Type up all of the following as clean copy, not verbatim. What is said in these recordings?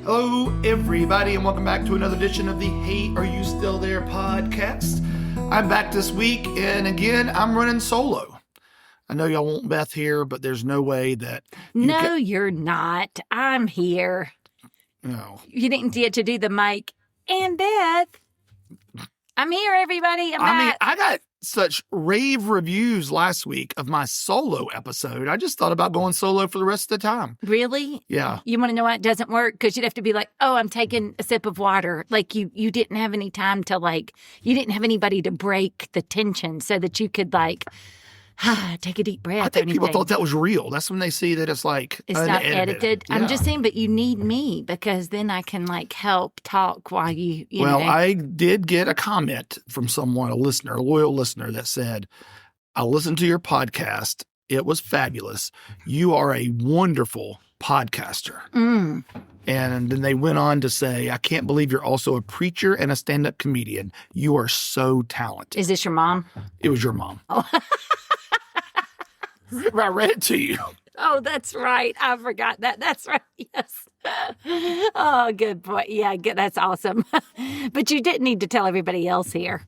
Hello, everybody, and welcome back to another edition of the Hey, Are You Still There podcast. I'm back this week, and again, I'm running solo. I know y'all want Beth here, but there's no way that you're not. I'm here. No. You didn't get to do the mic. And Beth, I'm here, everybody. I got such rave reviews last week of my solo episode. I just thought about going solo for the rest of the time. Really? Yeah. You want to know why it doesn't work? Because you'd have to be like, oh, I'm taking a sip of water. Like you didn't have any time to you didn't have anybody to break the tension so that you could take a deep breath. I think people thought that was real. That's when they see that it's like it's not edited. Yeah. I'm just saying, but you need me because then I can help talk while you Well, know. I did get a comment from someone, a loyal listener, that said, I listened to your podcast. It was fabulous. You are a wonderful podcaster. Mm. And then they went on to say, I can't believe you're also a preacher and a stand-up comedian. You are so talented. Is this your mom? It was your mom. Oh. I read it to you. Oh, that's right. I forgot that. That's right. Yes. Oh, good boy. Yeah, good. That's awesome. But you didn't need to tell everybody else here.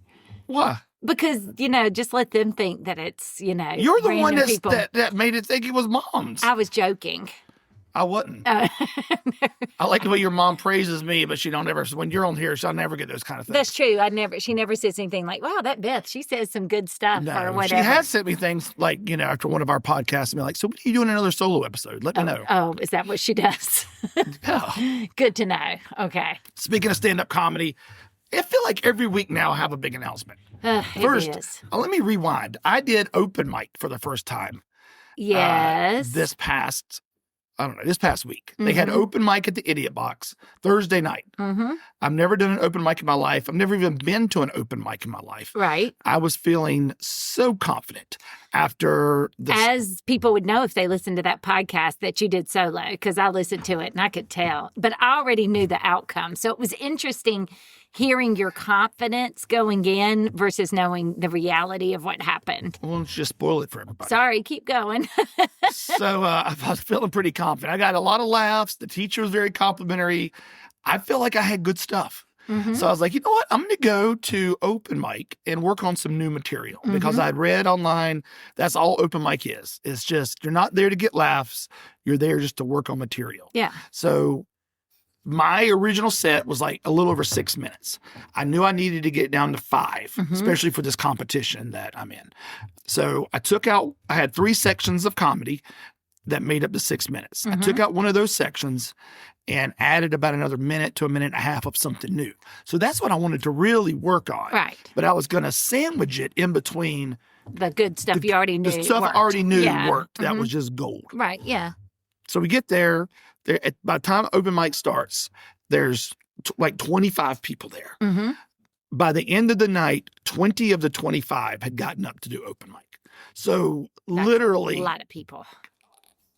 Why? Because, just let them think that it's, You're the one that made it think it was mom's. I was joking. I wasn't. I like the way your mom praises me, but she don't ever, when you're on here, she'll never get those kind of things. That's true. She never says anything like, wow, that Beth, she says some good stuff or whatever. She has sent me things after one of our podcasts and be like, so when are you doing another solo episode? Let me know. Oh, is that what she does? Yeah. Good to know. Okay. Speaking of stand-up comedy, I feel like every week now I have a big announcement. First, let me rewind. I did open mic for the first time. Yes. This past week. They had open mic at the Idiot Box Thursday night. Mm-hmm. I've never done an open mic in my life. I've never even been to an open mic in my life. Right. I was feeling so confident after this. As people would know if they listened to that podcast that you did solo, because I listened to it and I could tell. But I already knew the outcome. So it was interesting hearing your confidence going in versus knowing the reality of what happened. Well, let's just spoil it for everybody. Sorry, keep going. So I was feeling pretty confident. I got a lot of laughs. The teacher was very complimentary. I feel like I had good stuff. Mm-hmm. So I was like, you know what? I'm going to go to open mic and work on some new material because I'd read online. That's all open mic is. It's just, you're not there to get laughs. You're there just to work on material. Yeah. So my original set was a little over 6 minutes. I knew I needed to get down to 5, especially for this competition that I'm in. So I had 3 sections of comedy that made up the 6 minutes. I took out one of those sections and added about another minute to a minute and a half of something new. So that's what I wanted to really work on. Right. But I was going to sandwich it in between the good stuff you already knew. The stuff worked. I already knew Yeah. worked. That was just gold. Right, yeah. So we get there. By the time open mic starts, there's 25 people there. Mm-hmm. By the end of the night, 20 of the 25 had gotten up to do open mic. So That's literally a lot of people.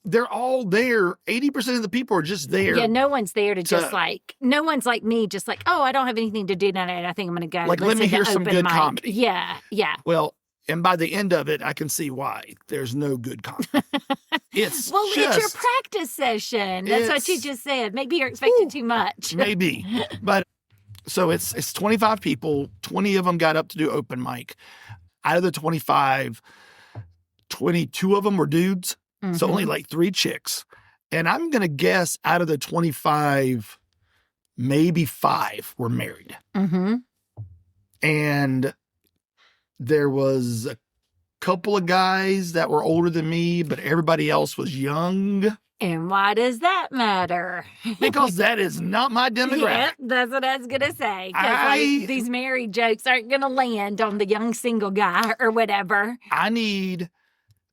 They're all there. 80% of the people are just there. Yeah, no one's there to just no one's like me, just oh, I don't have anything to do tonight. I think I'm going to go. Let me hear some good mic. comedy. Yeah, yeah. Well, and by the end of it, I can see why there's no good comedy. It's your practice session. That's what you just said. Maybe you're expecting too much. Maybe. But so it's 25 people. 20 of them got up to do open mic. Out of the 25, 22 of them were dudes. So only 3 chicks. And I'm going to guess out of the 25, maybe 5 were married. Mm-hmm. And there was a couple of guys that were older than me, but everybody else was young. And why does that matter? Because that is not my demographic. Yeah, that's what I was going to say. Because these married jokes aren't going to land on the young single guy or whatever. I need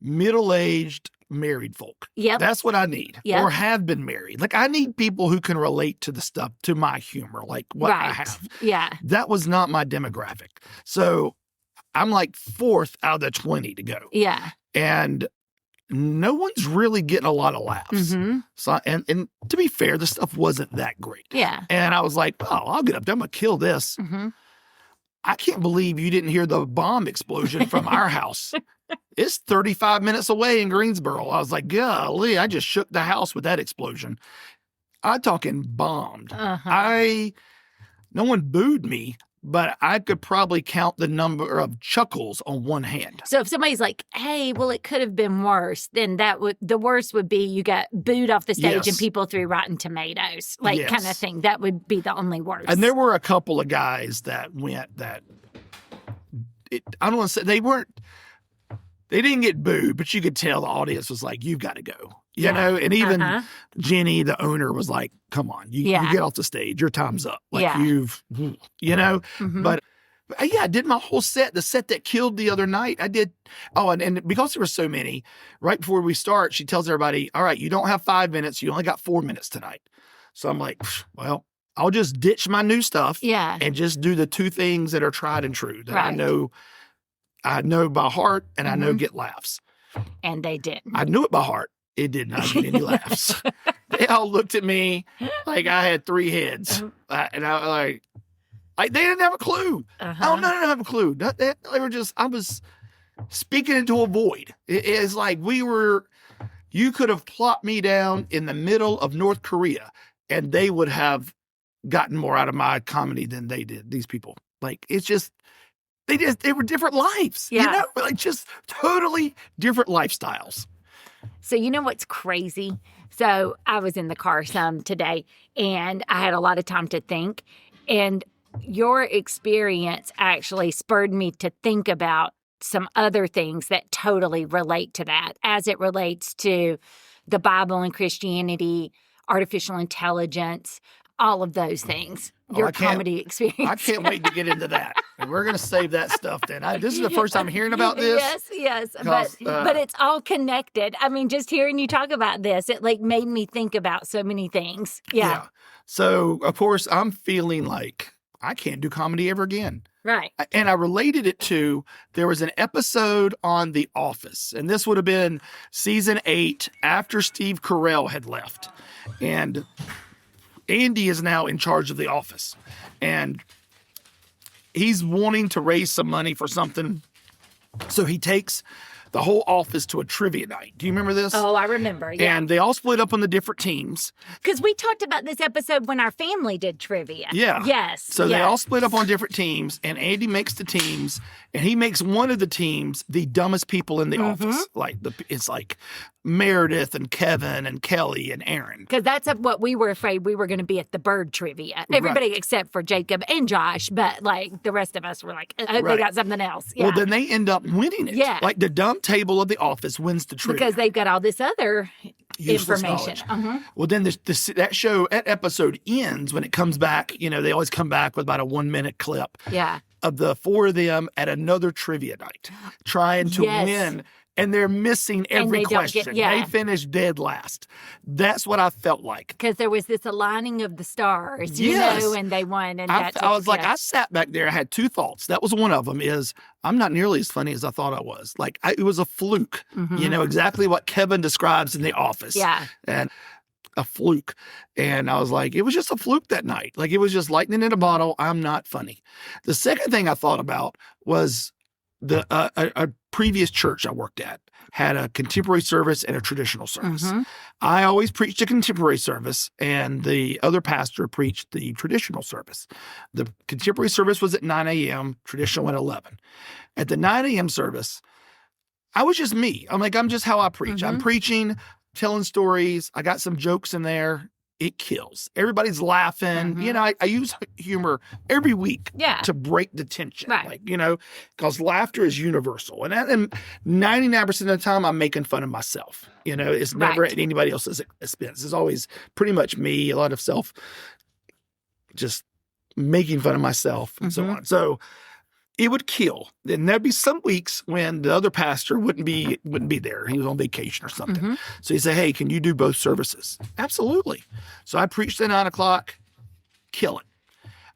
middle-aged married folk. Yep. That's what I need. Yep. Or have been married. I need people who can relate to the stuff, to my humor, what I have. Yeah. That was not my demographic. So I'm 4th out of the 20 to go. Yeah. And no one's really getting a lot of laughs. Mm-hmm. So, and to be fair, the stuff wasn't that great. Yeah. And I was like, oh, I'll get up there. I'm going to kill this. Mm-hmm. I can't believe you didn't hear the bomb explosion from our house. It's 35 minutes away in Greensboro. I was like, golly, I just shook the house with that explosion. I'm talking bombed. Uh-huh. No one booed me, but I could probably count the number of chuckles on one hand. So if somebody's like, hey, well, it could have been worse, then the worst would be you got booed off the stage and people threw Rotten Tomatoes, like kind of thing. That would be the only worst. And there were a couple of guys that went that, I don't want to say, they didn't get booed, but you could tell the audience was like, you've got to go. You know, and even Jenny, the owner, was like, come on, you get off the stage. Your time's up. Like But I did my whole set, the set that killed the other night. I did. Oh, and because there were so many, right before we start, she tells everybody, all right, you don't have 5 minutes. You only got 4 minutes tonight. So I'm like, well, I'll just ditch my new stuff and just do the 2 things that are tried and true that I know by heart and I know get laughs. And they did. I knew it by heart. It did not get any laughs. They all looked at me like I had 3 heads. And I was like they didn't have a clue. Oh, no, they didn't have a clue. They were just, I was speaking into a void. It's like you could have plopped me down in the middle of North Korea and they would have gotten more out of my comedy than they did, these people. Like, it's just, they were different lives. You know, like just totally different lifestyles. So you know what's crazy? So I was in the car some today, and I had a lot of time to think. And your experience actually spurred me to think about some other things that totally relate to that as it relates to the Bible and Christianity, artificial intelligence, all of those things. Your comedy experience. I can't wait to get into that. And we're going to save that stuff then. This is the first time hearing about this. Yes. But it's all connected. I mean, just hearing you talk about this, it like made me think about so many things. Yeah. So, of course, I'm feeling like I can't do comedy ever again. Right. And I related it to, there was an episode on The Office, and this would have been season 8 after Steve Carell had left. And Andy is now in charge of The Office, and he's wanting to raise some money for something. So he takes the whole office to a trivia night. Do you remember this? Oh, I remember. Yeah. And they all split up on the different teams. Because we talked about this episode when our family did trivia. Yeah. Yes. So they all split up on different teams, and Andy makes the teams, and he makes one of the teams the dumbest people in the office. Like it's like Meredith and Kevin and Kelly and Aaron. Because that's what we were afraid we were going to be at the bird trivia. Everybody except for Jacob and Josh, but like the rest of us were like, I hope they got something else. Yeah. Well, then they end up winning it. Yeah. Like the dumb table of the office wins the trivia. Because they've got all this other useless information. Well, then that episode ends when it comes back. You know, they always come back with about a 1-minute clip. Yeah. Of the 4 of them at another trivia night trying to win. And they're missing every question. They finished dead last. That's what I felt like. Because there was this aligning of the stars, you know, and they won. And I was like, I sat back there. I had 2 thoughts. That was one of them is I'm not nearly as funny as I thought I was. Like, it was a fluke. You know, exactly what Kevin describes in The Office. Yeah. And a fluke. And I was like, it was just a fluke that night. Like, it was just lightning in a bottle. I'm not funny. The second thing I thought about was a previous church I worked at had a contemporary service and a traditional service. I always preached a contemporary service, and the other pastor preached the traditional service. The contemporary service was at 9 a.m., traditional at 11. At the 9 a.m. service, I was just me. I'm just how I preach. I'm preaching, telling stories. I got some jokes in there. It kills. Everybody's laughing. You know, I use humor every week to break the tension. Right. Like, you know, because laughter is universal. And 99% of the time, I'm making fun of myself. You know, it's never at anybody else's expense. It's always pretty much me, a lot of just making fun of myself and so on. So it would kill. And there'd be some weeks when the other pastor wouldn't be there. He was on vacation or something. So he'd say, hey, can you do both services? Absolutely. So I preached at 9 o'clock, kill it.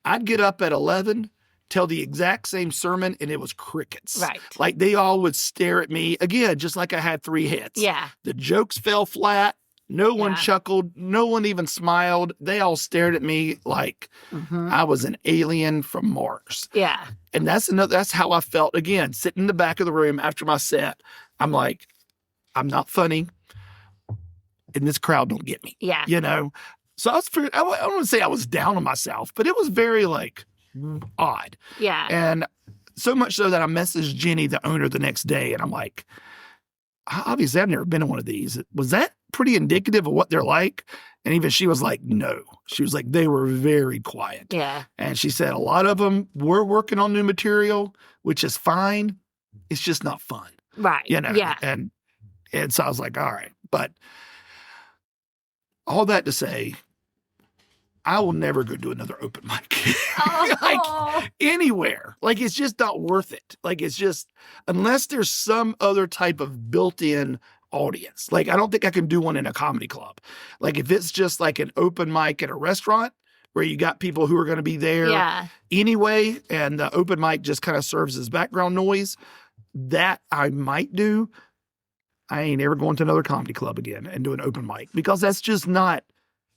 I'd get up at 11, tell the exact same sermon, and it was crickets. Right. Like they all would stare at me, again, just like I had 3 heads. Yeah. The jokes fell flat. No one chuckled. No one even smiled. They all stared at me like I was an alien from Mars. Yeah. And that's how I felt, again, sitting in the back of the room after my set. I'm like, I'm not funny, and this crowd don't get me. Yeah. You know? So I don't want to say I was down on myself, but it was very like odd. Yeah. And so much so that I messaged Jenny, the owner, the next day, and I'm like, obviously I've never been in one of these. Was that pretty indicative of what they're like? And even she was like, no. She was like, they were very quiet. Yeah. And she said a lot of them were working on new material, which is fine. It's just not fun. Right. You know? Yeah. And so I was like, all right. But all that to say, I will never go do another open mic. Oh. Like anywhere. Like it's just not worth it. Like it's just, unless there's some other type of built-in audience. Like I don't think I can do one in a comedy club. Like if it's just like an open mic at a restaurant where you got people who are going to be there anyway, and the open mic just kind of serves as background noise, that I might do. I ain't ever going to another comedy club again and do an open mic because that's just not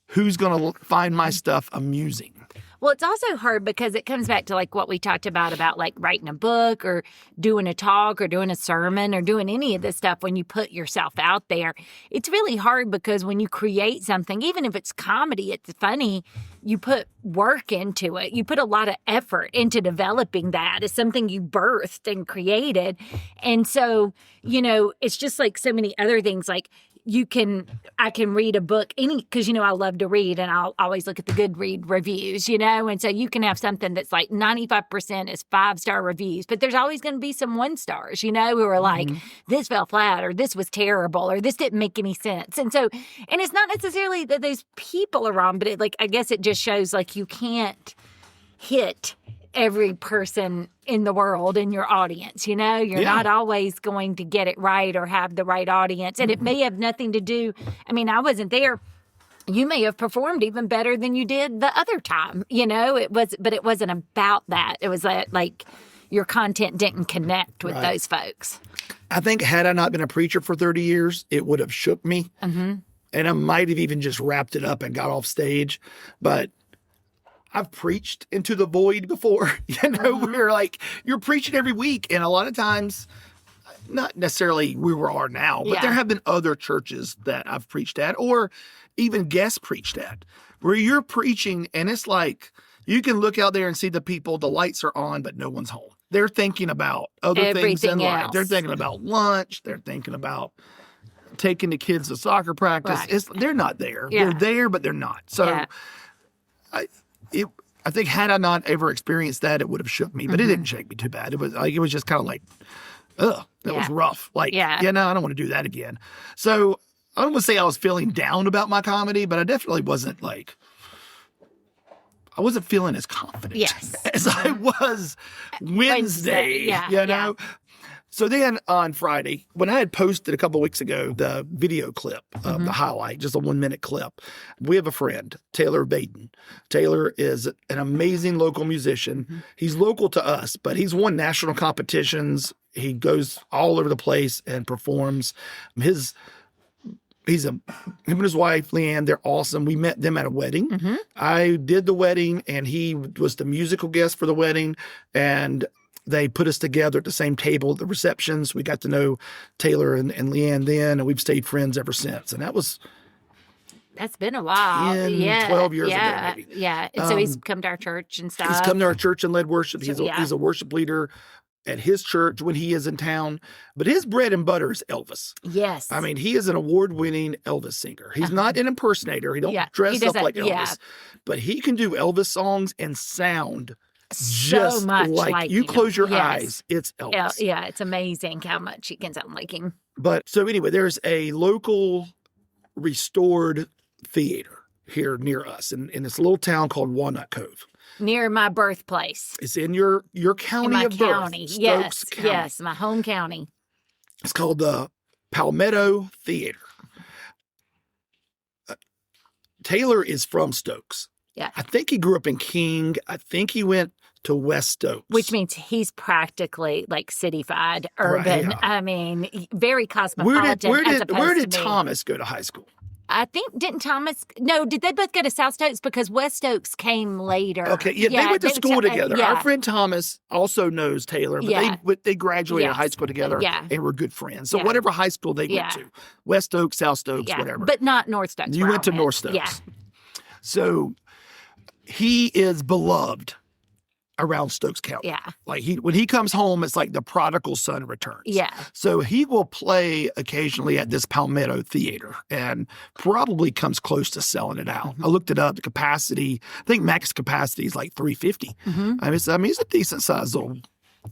who's going to find my stuff amusing. Well, it's also hard because it comes back to like what we talked about like writing a book or doing a talk or doing a sermon or doing any of this stuff. When you put yourself out there, it's really hard because when you create something, even if it's comedy, it's funny, you put work into it. You put a lot of effort into developing that. It's something you birthed and created. And so, you know, it's just like so many other things. Like I can read a book because, you know, I love to read and I'll always look at the good read reviews, you know, and so you can have something that's like 95% is 5-star reviews, but there's always going to be some 1-stars, you know, who are like, this fell flat or this was terrible or this didn't make any sense. And so, and it's not necessarily that those people are wrong, but it like, I guess it just shows like you can't hit every person in the world in your audience, you know? You're not always going to get it right or have the right audience. And it may have nothing to do, I mean, I wasn't there. You may have performed even better than you did the other time, you know? But it wasn't about that. It was that, like, your content didn't connect with those folks. I think had I not been a preacher for 30 years, it would have shook me. Mm-hmm. And I might have even just wrapped it up and got off stage. But I've preached into the void before, you know, where like you're preaching every week. And a lot of times, not necessarily where we are now, but there have been other churches that I've preached at or even guest preached at where you're preaching and it's like you can look out there and see the people, the lights are on, but no one's home. They're thinking about other things in life. They're thinking about lunch. They're thinking about taking the kids to soccer practice. They're not there. They're there, but they're not. So I think had I not ever experienced that, it would have shook me, but it didn't shake me too bad. It was just kind of like, ugh, that was rough. Like, no, I don't want to do that again. So I don't want to say I was feeling down about my comedy, but I definitely wasn't like, I wasn't feeling as confident as I was Wednesday, you know? So then on Friday, when I had posted a couple of weeks ago the video clip of the highlight, just a 1-minute clip, we have a friend, Taylor Vaden. Taylor is an amazing local musician. He's local to us, but he's won national competitions. He goes all over the place and performs. Him and his wife, Leanne, they're awesome. We met them at a wedding. I did the wedding, and he was the musical guest for the wedding, and they put us together at the same table at the receptions. We got to know Taylor and Leanne then, and we've stayed friends ever since. And that's been a while. 12 years ago, maybe. Yeah. And so he's come to our church and stuff. He's come to our church and led worship. He's a worship leader at his church when he is in town. But his bread and butter is Elvis. Yes. I mean, he is an award-winning Elvis singer. He's not an impersonator. He don't dress up like Elvis. But he can do Elvis songs and sound so much like you close your eyes, it's Elvis. Yeah, it's amazing how much he can sound like him. But so anyway, there's a local restored theater here near us in this little town called Walnut Cove. Near my birthplace. It's in your county of birth. Yes, County. Yes, my home county. It's called the Palmetto Theater. Taylor is from Stokes. Yeah. I think he grew up in King. I think he went to West Stokes. Which means he's practically like cityfied, urban. Right, I mean, very cosmopolitan. Where did Thomas go to high school? I think, did they both go to South Stokes? Because West Stokes came later. Okay, they went to school together. Our friend Thomas also knows Taylor, but they graduated high school together and were good friends. So whatever high school they went to, West Stokes, South Stokes, whatever. But not North Stokes. You went to North Stokes. Yeah. So he is beloved around Stokes County. Yeah. Like when he comes home, it's like the prodigal son returns. Yeah. So he will play occasionally at this Palmetto Theater and probably comes close to selling it out. I looked it up. The capacity, I think max capacity is like 350. I mean, it's a decent sized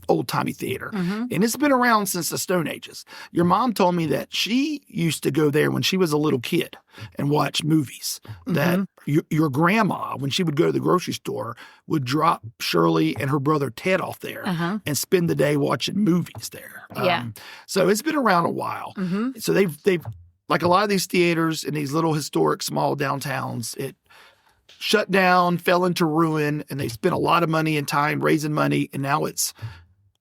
old-timey theater. And it's been around since the Stone Ages. Your mom told me that she used to go there when she was a little kid and watch movies. That your grandma, when she would go to the grocery store, would drop Shirley and her brother Ted off there and spend the day watching movies there. So it's been around a while. So they've like a lot of these theaters in these little historic small downtowns, it shut down, fell into ruin, and they spent a lot of money and time raising money, and now it's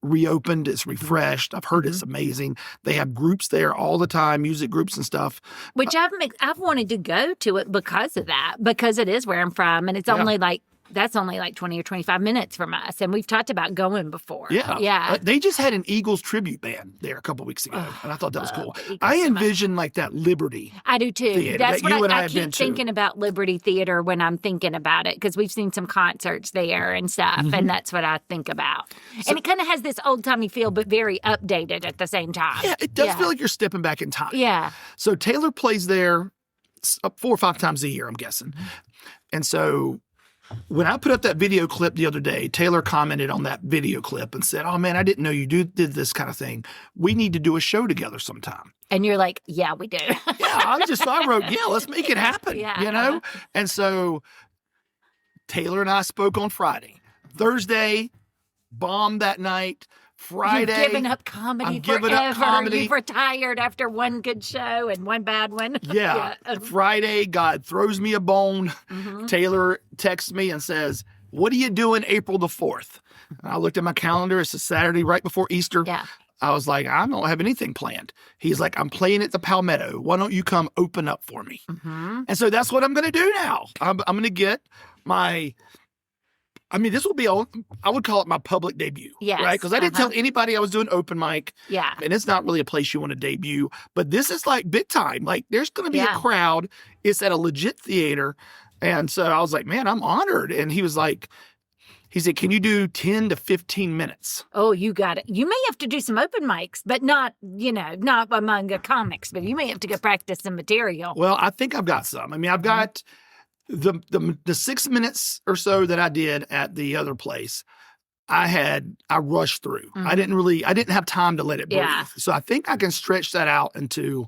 reopened, it's refreshed. I've heard it's amazing. They have groups there all the time, music groups and stuff. Which I've wanted to go to it because of that, because it is where I'm from, and it's only like that's only like 20 or 25 minutes from us, and we've talked about going before. Yeah. They just had an Eagles tribute band there a couple weeks ago, and I thought that was cool. I envision like that Liberty. I do too. Theater That's that what I I have been keep to. thinking about Liberty Theater when I'm thinking about it, because we've seen some concerts there and stuff, and that's what I think about. And it kind of has this old-timey feel, but very updated at the same time. Yeah, it does feel like you're stepping back in time. Yeah. So Taylor plays there 4 or 5 times a year, I'm guessing. And so when I put up that video clip the other day, Taylor commented on that video clip and said, "Oh man, I didn't know you did this kind of thing. We need to do a show together sometime." And you're like, "Yeah, we do." I wrote, "Yeah, let's make it happen." Yeah. You know? And so Taylor and I spoke on Friday. Thursday, bombed that night. Friday, You've given up comedy I'm giving forever. up comedy. You've retired after one good show and one bad one. Yeah. Friday, God throws me a bone. Taylor texts me and says, "What are you doing April the 4th?" And I looked at my calendar. It's a Saturday right before Easter. Yeah. I was like, "I don't have anything planned." He's like, "I'm playing at the Palmetto. Why don't you come open up for me?" And so that's what I'm going to do now. I'm going to get this will be, I would call it my public debut, Yes, right? Because I didn't tell anybody I was doing open mic. Yeah. And it's not really a place you want to debut, but this is like big time. Like there's going to be a crowd. It's at a legit theater. And so I was like, man, I'm honored. And he said, "Can you do 10 to 15 minutes? Oh, you got it. You may have to do some open mics, but not among the comics, but you may have to go practice some material. Well, I think I've got some. I mean, I've got the 6 minutes or so that I did at the other place. I rushed through. I didn't have time to let it breathe. Yeah. So I think I can stretch that out into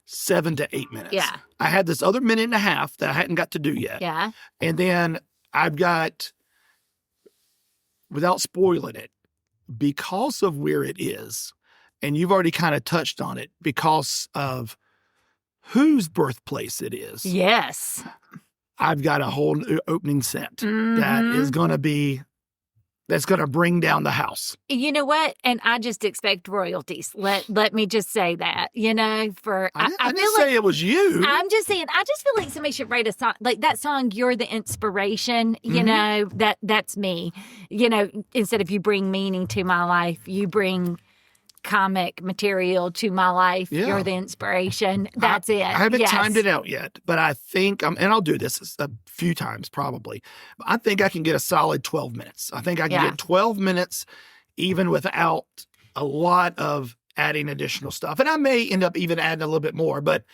7 to 8 minutes. Yeah. I had this other minute and a half that I hadn't got to do yet. Yeah. And then I've got, without spoiling it, because of where it is, and you've already kind of touched on it, because of whose birthplace it is. Yes. I've got a whole new opening set that is going to that's going to bring down the house. You know what? And I just expect royalties. Let me just say that, I didn't feel say like, it was you. I'm just saying, I just feel like somebody should write a song like that song, "You're the Inspiration." That's me. Instead of "You bring meaning to my life," you bring comic material to my life. Yeah. You're the inspiration. That's it. I haven't timed it out yet, but I think and I'll do this a few times probably. I think I can get a solid 12 minutes. I think I can get 12 minutes even without a lot of adding additional stuff. And I may end up even adding a little bit more, but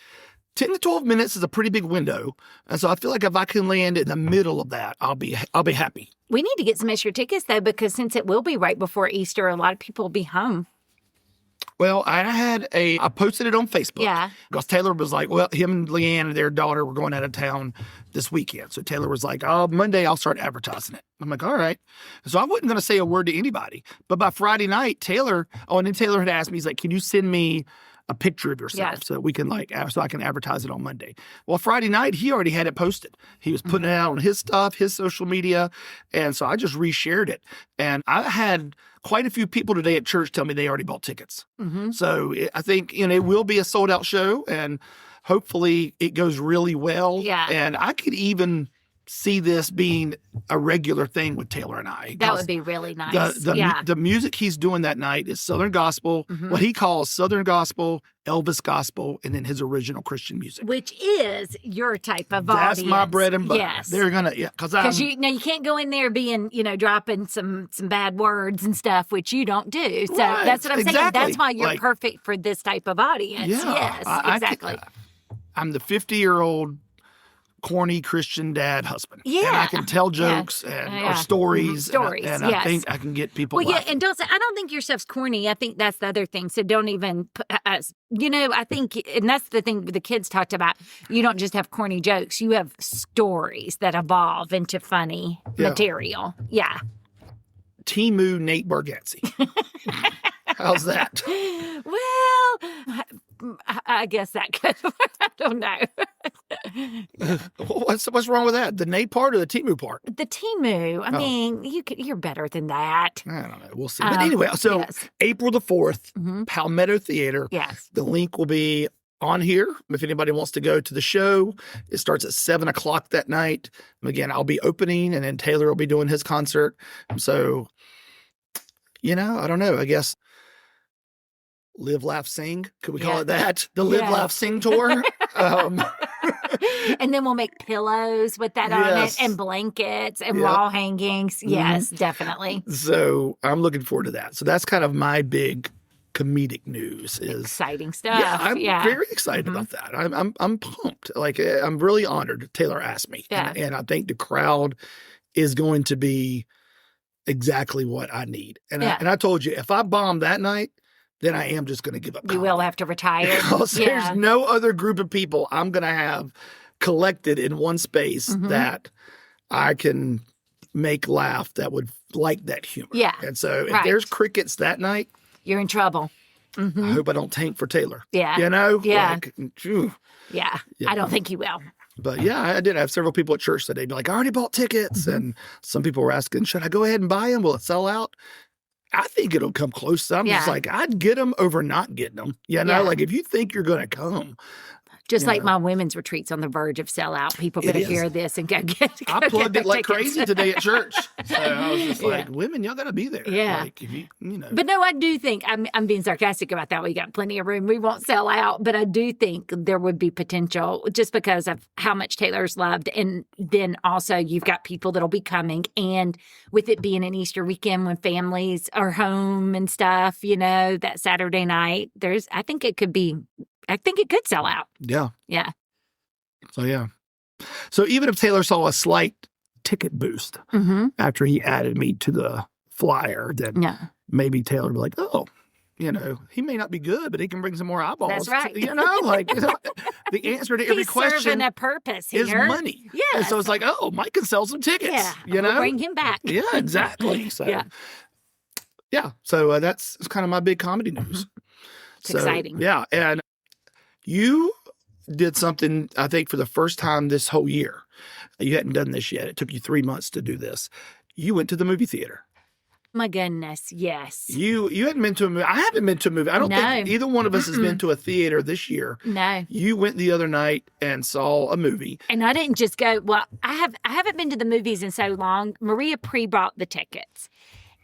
10 to 12 minutes is a pretty big window. And so I feel like if I can land in the middle of that, I'll be happy. We need to get some extra tickets though, because since it will be right before Easter, a lot of people will be home. Well, I posted it on Facebook. Yeah. Because Taylor was like, well, him and Leanne and their daughter were going out of town this weekend. So Taylor was like, "Oh, Monday I'll start advertising it." I'm like, all right. So I wasn't going to say a word to anybody. But by Friday night, Taylor had asked me, he's like, "Can you send me a picture of yourself so we can so I can advertise it on Monday?" Well, Friday night, he already had it posted. He was putting it out on his stuff, his social media. And so I just reshared it. And I had quite a few people today at church tell me they already bought tickets. So I think, it will be a sold out show, and hopefully it goes really well. Yeah. And I could even see this being a regular thing with Taylor and I. That would be really nice. The music he's doing that night is Southern gospel, what he calls Southern gospel, Elvis gospel, and then his original Christian music. Which is your type of audience. That's my bread and butter. Yes. They're going to, because you can't go in there being, dropping some bad words and stuff, which you don't do. So Right, that's what I'm saying. exactly. That's why you're perfect for this type of audience. Yeah, Yes, exactly. I'm the 50-year-old corny Christian dad husband. Yeah. And I can tell jokes or stories. Stories, and yes. I think I can get people Well, yeah, laughing. and don't say, I don't think your stuff's corny. I think that's the other thing. So don't even, I think, and that's the thing the kids talked about. You don't just have corny jokes. You have stories that evolve into funny material. Yeah. Timu Nate Bargatze. How's that? Well, I guess that could. I don't know. What's wrong with that? The Nate part or the Timu part? The Timu. I mean, you're better than that. I don't know. We'll see. But anyway, so yes. April the 4th, Palmetto Theater. Yes. The link will be on here. If anybody wants to go to the show, it starts at 7:00 that night. Again, I'll be opening, and then Taylor will be doing his concert. So, I don't know. I guess Live, Laugh, Sing. Could we call it that? The Live, Laugh, Sing tour. And then we'll make pillows with that on it, and blankets and wall hangings. Yes, definitely. So I'm looking forward to that. So that's kind of my big comedic news. Is exciting stuff. Yeah, I'm very excited about that. I'm pumped. Like, I'm really honored Taylor asked me. Yeah. And I think the crowd is going to be exactly what I need. And I told you, if I bomb that night, then I am just going to give up. You will have to retire. Because there's no other group of people I'm going to have collected in one space that I can make laugh that would like that humor. Yeah. And so if there's crickets that night, you're in trouble. I hope I don't tank for Taylor. Yeah. Yeah. Like, yeah. I don't think you will. But I did have several people at church that they'd be like, I already bought tickets. And some people were asking, should I go ahead and buy them? Will it sell out? I think it'll come close. I'm just like, I'd get them over not getting them. Like if you think you're going to come. Just like my women's retreat's on the verge of sellout. People better hear this and go get I plugged it like tickets. crazy today at church. So I was just like, women, y'all got to be there. Yeah. Like, if you know. But no, I do think, I'm being sarcastic about that. We got plenty of room. We won't sell out. But I do think there would be potential just because of how much Taylor's loved. And then also you've got people that'll be coming. And with it being an Easter weekend when families are home and stuff, that Saturday night, I think it could sell out. Yeah. Yeah. So even if Taylor saw a slight ticket boost after he added me to the flyer, then maybe Taylor would be like, oh, he may not be good, but he can bring some more eyeballs. That's right. The answer to every He's question serving a purpose here. is money. Yes. And so it's like, oh, Mike can sell some tickets. Yeah. We'll bring him back. Yeah, exactly. So, So that's kind of my big comedy news. It's exciting. Yeah. And you did something, I think, for the first time this whole year. You hadn't done this yet. It took you 3 months to do this. You went to the movie theater. My goodness, yes. You hadn't been to a movie. I haven't been to a movie. I don't think either one of us has been to a theater this year. No. You went the other night and saw a movie. And I didn't just go, well, I haven't been to the movies in so long. Maria pre-bought the tickets.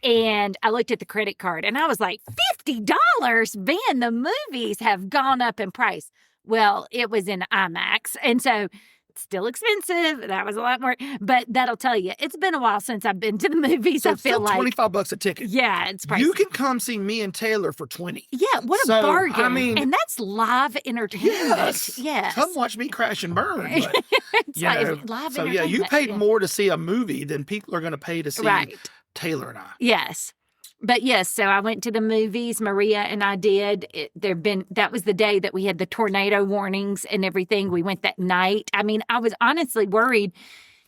And I looked at the credit card and I was like, $50? Man, the movies have gone up in price. Well, it was in IMAX. And so it's still expensive. That was a lot more. But that'll tell you, it's been a while since I've been to the movies. So I feel like $25 a ticket. Yeah, it's pricey. You can come see me and Taylor for $20. Yeah, what a bargain. I mean, and that's live entertainment. Yes. Come watch me crash and burn. But, it's like live so entertainment. you paid more to see a movie than people are going to pay to see Taylor and I. Yes. But yes, so I went to the movies. Maria and I did. That was the day that we had the tornado warnings and everything. We went that night. I mean, I was honestly worried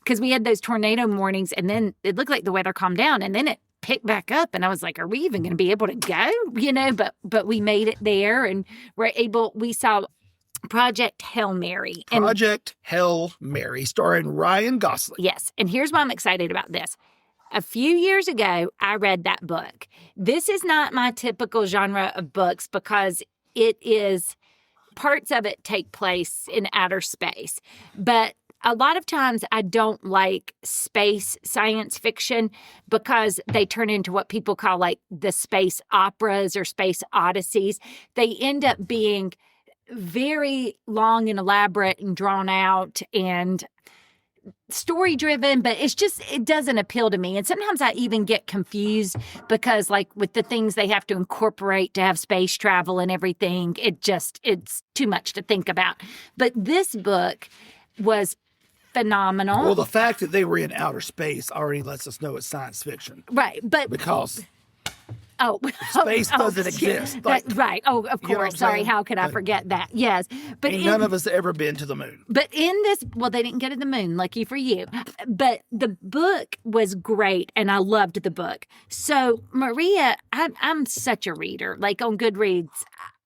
because we had those tornado warnings and then it looked like the weather calmed down and then it picked back up and I was like, are we even going to be able to go? But we made it there and we saw Project Hail Mary. Project Hail Mary starring Ryan Gosling. Yes. And here's why I'm excited about this. A few years ago, I read that book. This is not my typical genre of books because parts of it take place in outer space. But a lot of times I don't like space science fiction because they turn into what people call like the space operas or space odysseys. They end up being very long and elaborate and drawn out and story driven, but it doesn't appeal to me. And sometimes I even get confused because like with the things they have to incorporate to have space travel and everything, it's too much to think about. But this book was phenomenal. Well, the fact that they were in outer space already lets us know it's science fiction. Right. But because space doesn't exist. Like, right. Oh, of you know what course. I'm Sorry. saying? How could I forget that? Yes. But none of us have ever been to the moon. But in this, well, they didn't go to the moon, lucky for you. But the book was great, and I loved the book. So, Maria, I'm such a reader. Like on Goodreads,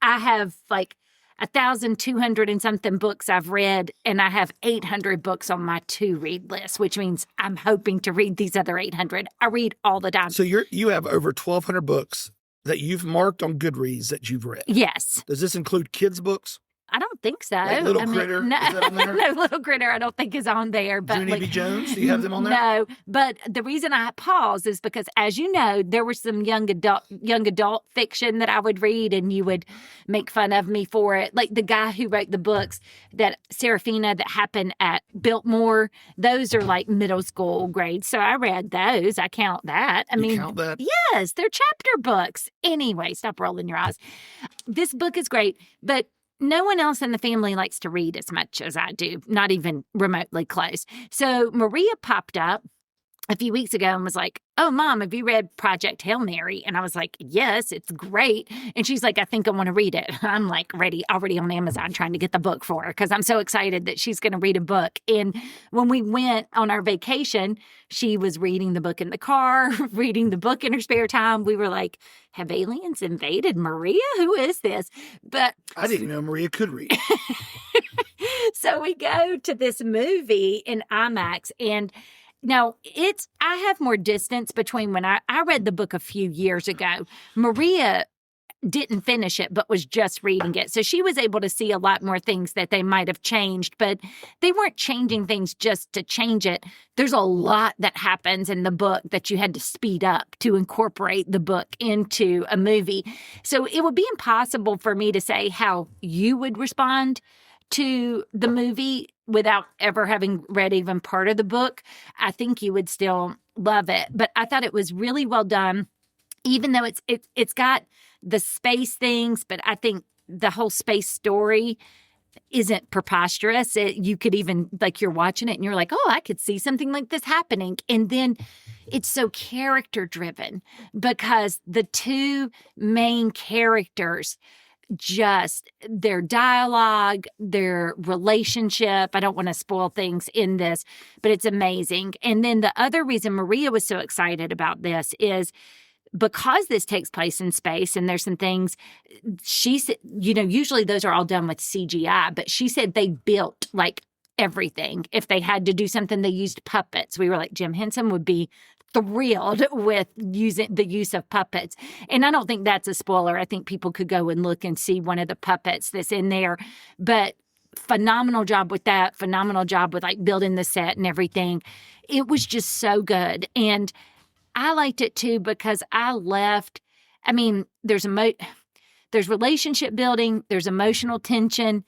I have like 1,200 and something books I've read, and I have 800 books on my to-read list, which means I'm hoping to read these other 800. I read all the time. So you have over 1,200 books that you've marked on Goodreads that you've read. Yes. Does this include kids' books? I don't think so. Like Little Critter? No, Is that on there? no, Little Critter I don't think is on there. But Junie B. Jones? Do you have them on there? No, but the reason I paused is because, as you know, there was some young adult fiction that I would read, and you would make fun of me for it. Like the guy who wrote the books that Serafina that happened at Biltmore, those are like middle school grades. So I read those. I count that. I mean, count that? Yes, they're chapter books. Anyway, stop rolling your eyes. This book is great, but no one else in the family likes to read as much as I do, not even remotely close. So Maria popped up a few weeks ago and was like, "Oh, Mom, have you read Project Hail Mary?" And I was like, "Yes, it's great." And she's like, "I think I want to read it." I'm like already on Amazon trying to get the book for her because I'm so excited that she's going to read a book. And when we went on our vacation, she was reading the book in the car, reading the book in her spare time. We were like, have aliens invaded Maria? Who is this? But I didn't know Maria could read. So we go to this movie in IMAX, and now I have more distance between when I read the book a few years ago. Maria didn't finish it, but was just reading it. So she was able to see a lot more things that they might have changed, but they weren't changing things just to change it. There's a lot that happens in the book that you had to speed up to incorporate the book into a movie. So it would be impossible for me to say how you would respond to the movie without ever having read even part of the book. I think you would still love it. But I thought it was really well done, even though it's got the space things, but I think the whole space story isn't preposterous. You could even, like, you're watching it and you're like, oh, I could see something like this happening. And then it's so character driven because the two main characters, just their dialogue, their relationship. I don't want to spoil things in this, but it's amazing. And then the other reason Maria was so excited about this is because this takes place in space and there's some things she said, usually those are all done with CGI, but she said they built like everything. If they had to do something, they used puppets. We were like, Jim Henson would be thrilled with the use of puppets. And I don't think that's a spoiler. I think people could go and look and see one of the puppets that's in there. But phenomenal job with that. Phenomenal job with like building the set and everything. It was just so good. And I liked it too because there's relationship building, there's emotional tension.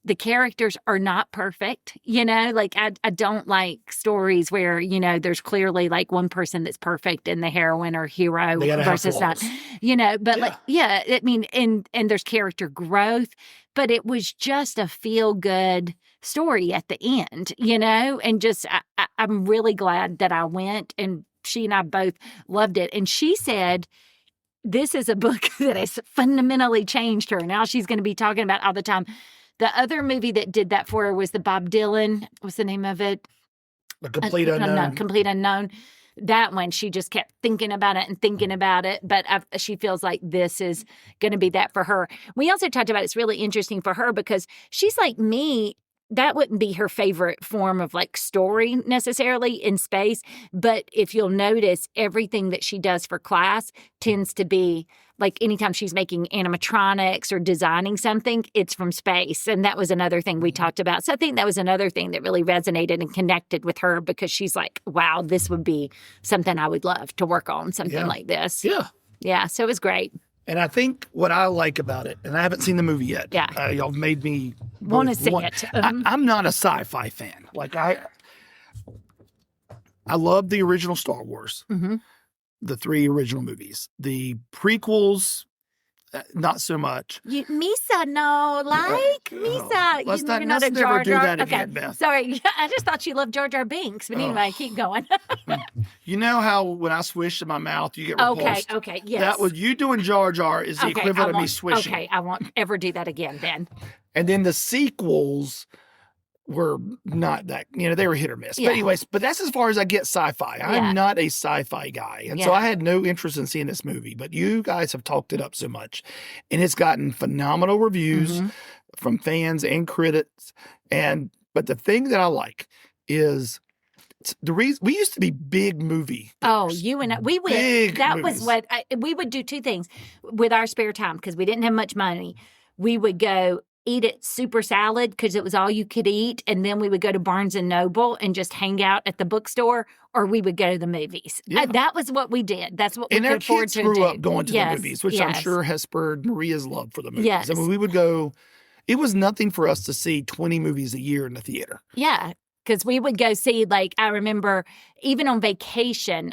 The characters are not perfect, like I don't like stories where, there's clearly like one person that's perfect and the heroine or hero versus not, but and there's character growth, but it was just a feel good story at the end, and just, I'm really glad that I went, and she and I both loved it. And she said, this is a book that has fundamentally changed her. Now she's going to be talking about all the time. The other movie that did that for her was the Bob Dylan. What's the name of it? The Complete Unknown. Complete Unknown. That one, she just kept thinking about it and thinking about it. But she feels like this is going to be that for her. We also talked about it's really interesting for her because she's like me. That wouldn't be her favorite form of like story necessarily in space. But if you'll notice, everything that she does for class tends to be like anytime she's making animatronics or designing something, it's from space. And that was another thing we talked about. So I think that was another thing that really resonated and connected with her, because she's like, wow, this would be something I would love to work on, something like this. Yeah. Yeah. So it was great. And I think what I like about it, and I haven't seen the movie yet. Yeah. Y'all made me Want to see it. I'm not a sci-fi fan. Like I love the original Star Wars, the 3 original movies. The prequels, not so much. Misa, no, Misa. Let's You're not, a let's Jar never do Jar? that Okay. again, Beth. Sorry, I just thought you loved Jar Jar Binks. But anyway, keep going. You know how when I swish in my mouth, you get repulsed? Okay, yes. That was you doing Jar Jar is the equivalent of me swishing. Okay, I won't ever do that again then. And then the sequels were not that, they were hit or miss. Yeah. But anyways, that's as far as I get sci-fi. I'm not a sci-fi guy. And so I had no interest in seeing this movie, but you guys have talked it up so much. And it's gotten phenomenal reviews from fans and critics. But the thing that I like is the reason we used to be big movie. Oh, you and I, we went. Big that movies. was what we would do 2 things with our spare time, because we didn't have much money. We would go eat at Super Salad because it was all you could eat, and then we would go to Barnes and Noble and just hang out at the bookstore, or we would go to the movies. Yeah. That was what we did. That's what we could afford to do. And our kids grew up going to the movies, which I'm sure has spurred Maria's love for the movies. Yes. I mean, we would go. It was nothing for us to see 20 movies a year in the theater. Yeah. Because we would go see, like, I remember even on vacation,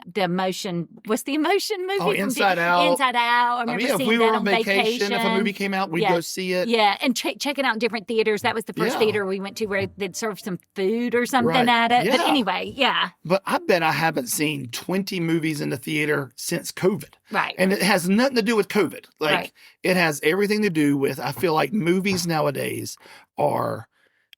what's the Emotion movie? Oh, Inside Out. Inside Out. I remember if seeing we were that on vacation, if a movie came out, we'd go see it. Yeah, and checking out different theaters. That was the first theater we went to where they'd serve some food or something at it. Yeah. But anyway, yeah. But I bet I haven't seen 20 movies in the theater since COVID. Right. And it has nothing to do with COVID. Like, it has everything to do with, I feel like movies nowadays are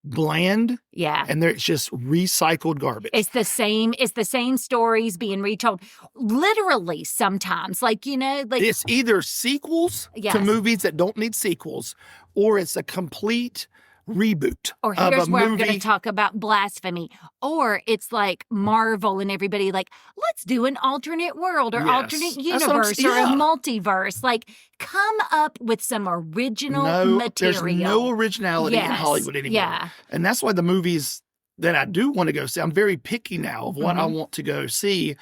bland. Yeah. And it's just recycled garbage. It's the same stories being retold. Literally sometimes. Like, it's either sequels to movies that don't need sequels, or it's a complete reboot or of here's a where movie. I'm going to talk about blasphemy. Or it's like Marvel and everybody like, let's do an alternate world or alternate universe or a multiverse. Like, come up with some original material. There's no originality in Hollywood anymore. Yeah. And that's why the movies that I do want to go see, I'm very picky now of what I want to go see,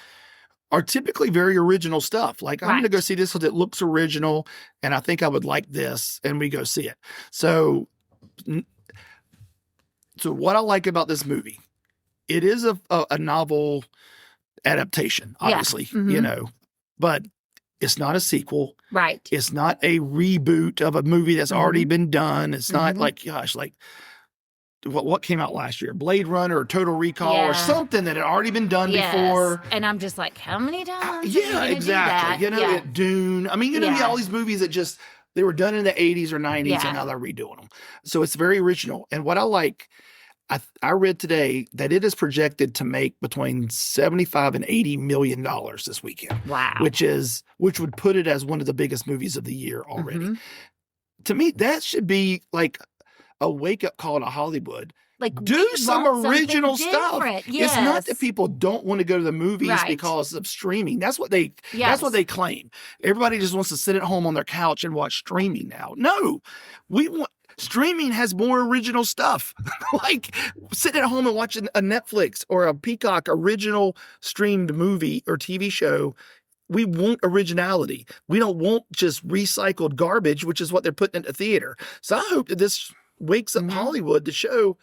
are typically very original stuff. Like, I'm going to go see this because it looks original and I think I would like this, and we go see it. So what I like about this movie, it is a novel adaptation, obviously, but it's not a sequel. Right. It's not a reboot of a movie that's already been done. It's not like, gosh, like what came out last year? Blade Runner or Total Recall or something that had already been done before. And I'm just like, how many times? Yeah, exactly. Dune. I mean, all these movies that just, they were done in the 80s or 90s and now they're redoing them. So it's very original. And what I like, I read today that it is projected to make between $75 and $80 million this weekend. Wow. Which would put it as one of the biggest movies of the year already. To me, that should be like a wake-up call to Hollywood. Like, do some original stuff. Yes. It's not that people don't want to go to the movies because of streaming. That's what they claim. Everybody just wants to sit at home on their couch and watch streaming now. No, streaming has more original stuff. Like, sit at home and watch a Netflix or a Peacock original streamed movie or TV show. We want originality. We don't want just recycled garbage, which is what they're putting into theater. So I hope that this wakes up Hollywood to show,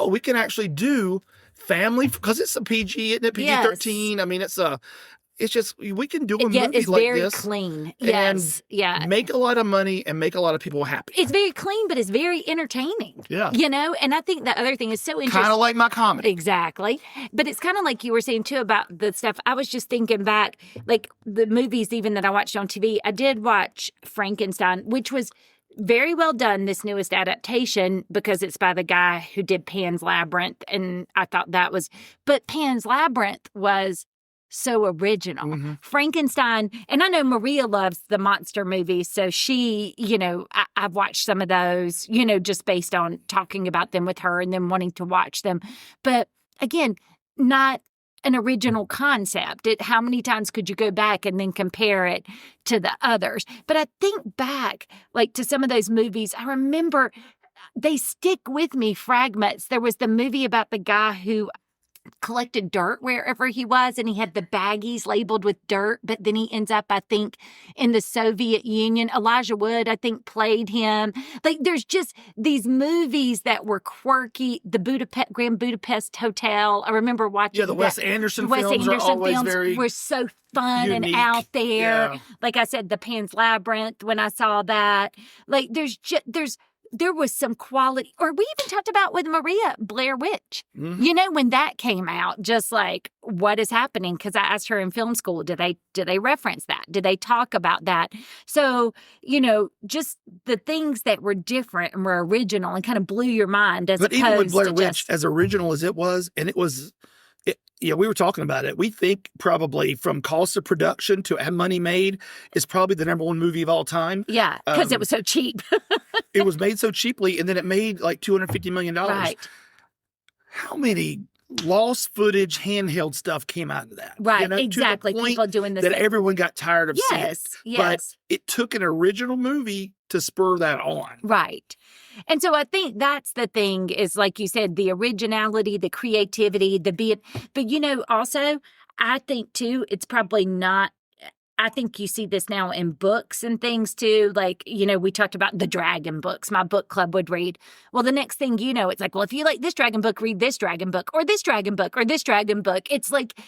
we can actually do family, because it's a PG, isn't it? PG-13. I mean, it's just, we can do a movie like this. It's very clean. Yes. And make a lot of money and make a lot of people happy. It's very clean, but it's very entertaining. Yeah. And I think the other thing is so interesting. Kind of like my comedy. Exactly. But it's kind of like you were saying too about the stuff. I was just thinking back, like the movies even that I watched on TV. I did watch Frankenstein, which was very well done, this newest adaptation, because it's by the guy who did Pan's Labyrinth. And I thought but Pan's Labyrinth was so original. Frankenstein, and I know Maria loves the monster movies, so she, I've watched some of those, just based on talking about them with her and then wanting to watch them. But again, not an original concept. How many times could you go back and then compare it to the others? But I think back, like, to some of those movies, I remember they stick with me, fragments. There was the movie about the guy who collected dirt wherever he was, and he had the baggies labeled with dirt, but then he ends up, I think, in the Soviet Union. Elijah Wood, I think, played him. Like, there's just these movies that were quirky. The Grand Budapest Hotel, I remember watching. Yeah, the Wes Anderson films are always very were so fun unique. and out there. Yeah. Like I said, the Pan's Labyrinth, when I saw that. Like, there was some quality, or we even talked about with Maria, Blair Witch. Mm-hmm. You know, when that came out, just like, what is happening? Because I asked her in film school, did they reference that? Did they talk about that? So, you know, just the things that were different and were original and kind of blew your mind. But even with Blair Witch, as original as it was, and it was, we were talking about it. We think probably from cost of production to money made is probably the #1 movie of all time. Yeah, because it was so cheap. It was made so cheaply, and then it made like $250 million. Right. How many lost footage, handheld stuff came out of that? Right, you know, exactly. To the point people doing this. that everyone got tired of seeing. Yes. But it took an original movie to spur that on. Right. And so I think that's the thing is, like you said, the originality, the creativity, but, you know, also, I think, too, it's probably not, I think you see this now in books and things, too. Like, you know, we talked about the dragon books. My book club would read. Well, the next thing you know, it's like, well, if you like this dragon book, read this dragon book, or this dragon book, or this dragon book. It's like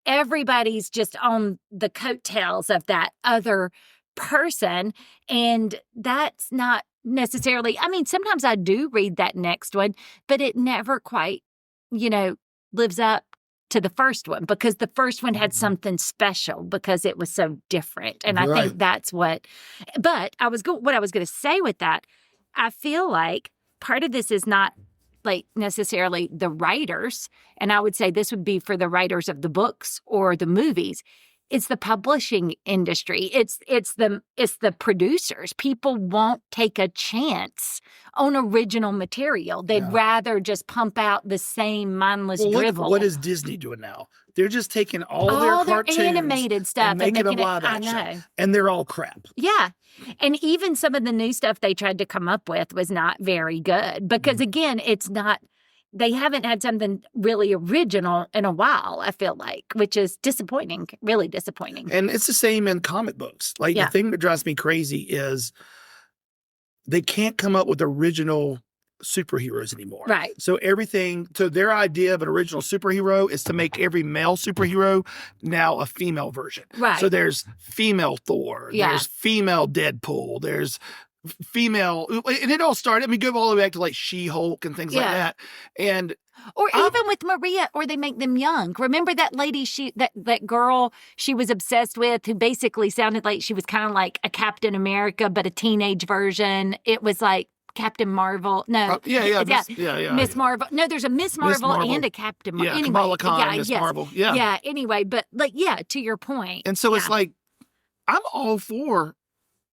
everybody's just on the coattails of that other person. And that's not necessarily, I mean, sometimes I do read that next one, but it never quite, you know, lives up to the first one, because the first one had something special because it was so different. And I think that's what I was going to say with that. I feel like part of this is not like necessarily the writers, and I would say this would be for the writers of the books or the movies. It's the publishing industry. It's the producers. People won't take a chance on original material. They'd rather just pump out the same mindless drivel. What is Disney doing now? They're just taking all their cartoons, animated stuff, and making them live action. I know. And they're all crap. Yeah. And even some of the new stuff they tried to come up with was not very good. Because again, it's not, they haven't had something really original in a while, I feel like, which is disappointing, really disappointing. And it's the same in comic books. Like, the thing that drives me crazy is they can't come up with original superheroes anymore. Right. So their idea of an original superhero is to make every male superhero now a female version. Right. So there's female Thor, there's female Deadpool, there's female, and it all started, I mean, go all the way back to like She-Hulk and things like that. And even with Maria, or they make them young. Remember that lady, that girl she was obsessed with, who basically sounded like she was kind of like a Captain America, but a teenage version. It was like Captain Marvel. No. Miss Marvel. No, there's a Miss Marvel and a Captain Marvel. Yeah, anyway, Kamala Khan, Miss Marvel. Yeah. Yeah, anyway, but like, to your point. And so it's like, I'm all for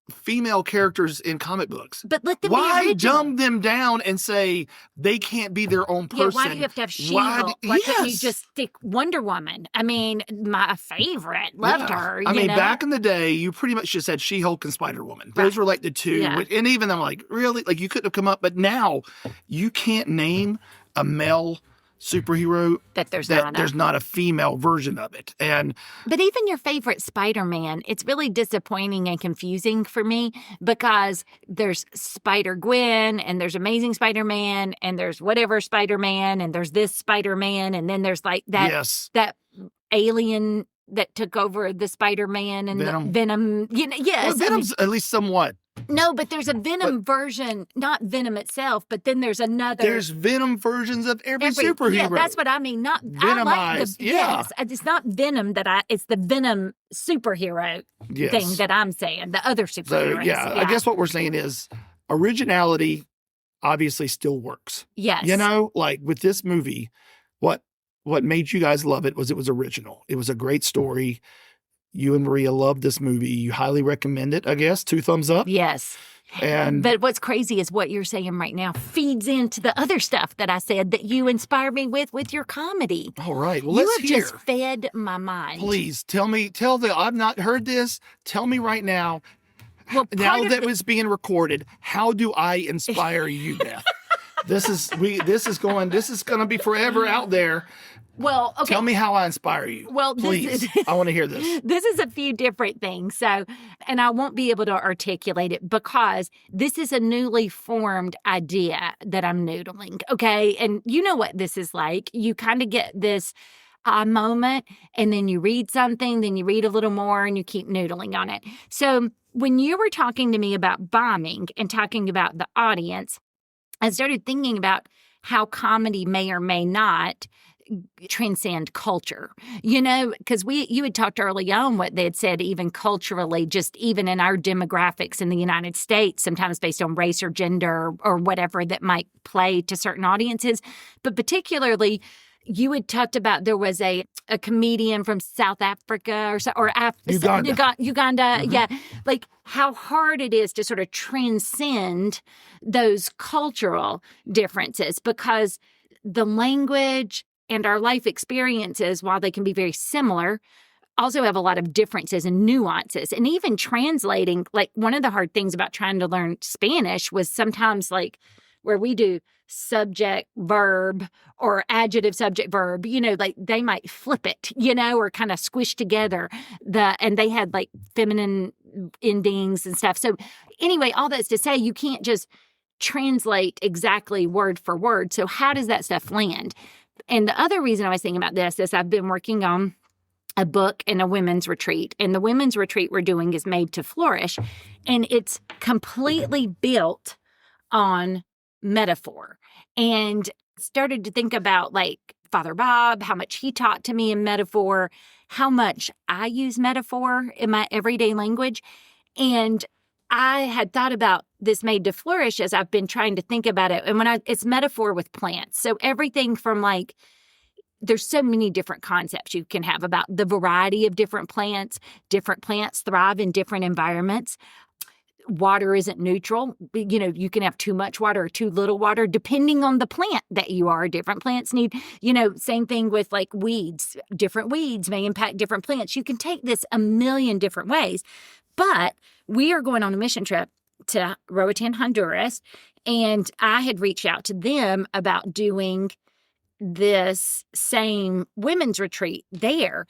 female characters in comic books. But let them Why be original? dumb them down and say they can't be their own person? Yeah, why do you have to have She-Hulk? Why can't you just stick Wonder Woman? I mean, my favorite. Loved her. I mean, back in the day, you pretty much just had She-Hulk and Spider-Woman. Those were like the two. Yeah. And even I'm like, really? Like, you couldn't have come up. But now, you can't name a male superhero that there's not a female version of it. But even your favorite Spider-Man, it's really disappointing and confusing for me, because there's Spider-Gwen, and there's Amazing Spider-Man, and there's whatever Spider-Man, and there's this Spider-Man, and then there's like that alien that took over the Spider-Man and the Venom. You know, yes, well, Venom's at least somewhat. No, but there's a Venom version, not Venom itself, but then there's another. There's Venom versions of every superhero. Yeah, that's what I mean. Not Venomized. Yes, it's not Venom it's the Venom superhero thing that I'm saying. The other superheroes. So, I guess what we're saying is originality obviously still works. Yes. You know, like with this movie, what made you guys love it was original. It was a great story. You and Maria loved this movie. You highly recommend it, I guess. 2 thumbs up? Yes. And But what's crazy is what you're saying right now feeds into the other stuff that I said that you inspire me with your comedy. all right, well, You let's have hear. just fed my mind. Please I've not heard this. Tell me right now, Well, now that it's being recorded, how do I inspire you, Beth? This is going to be forever out there. well, okay. Tell me how I inspire you. Well, please. I want to hear this. This is a few different things. So, and I won't be able to articulate it because this is a newly formed idea that I'm noodling. Okay. And you know what this is like. You kind of get this moment and then you read something, then you read a little more and you keep noodling on it. So when you were talking to me about bombing and talking about the audience, I started thinking about how comedy may or may not transcend culture, because you had talked early on what they had said, even culturally, just even in our demographics in the United States, sometimes based on race or gender or whatever that might play to certain audiences. But particularly, you had talked about there was a comedian from South Africa Uganda. Mm-hmm. Yeah. Like how hard it is to sort of transcend those cultural differences because the language and our life experiences, while they can be very similar, also have a lot of differences and nuances. And even translating, like one of the hard things about trying to learn Spanish was sometimes like where we do subject, verb, or adjective, subject, verb, like they might flip it, or kind of squish together and they had like feminine endings and stuff. So anyway, all that's to say, you can't just translate exactly word for word. So how does that stuff land? And the other reason I was thinking about this is I've been working on a book and a women's retreat. And the women's retreat we're doing is Made to Flourish. And it's completely built on metaphor. And started to think about like Father Bob, how much he taught to me in metaphor, how much I use metaphor in my everyday language. And I had thought about this Made to Flourish as I've been trying to think about it. And it's metaphor with plants. So everything from like, there's so many different concepts you can have about the variety of different plants. Different plants thrive in different environments. Water isn't neutral. You can have too much water or too little water, depending on the plant that you are. Different plants need, same thing with like weeds. Different weeds may impact different plants. You can take this a million different ways. But we are going on a mission trip to Roatan, Honduras, and I had reached out to them about doing this same women's retreat there,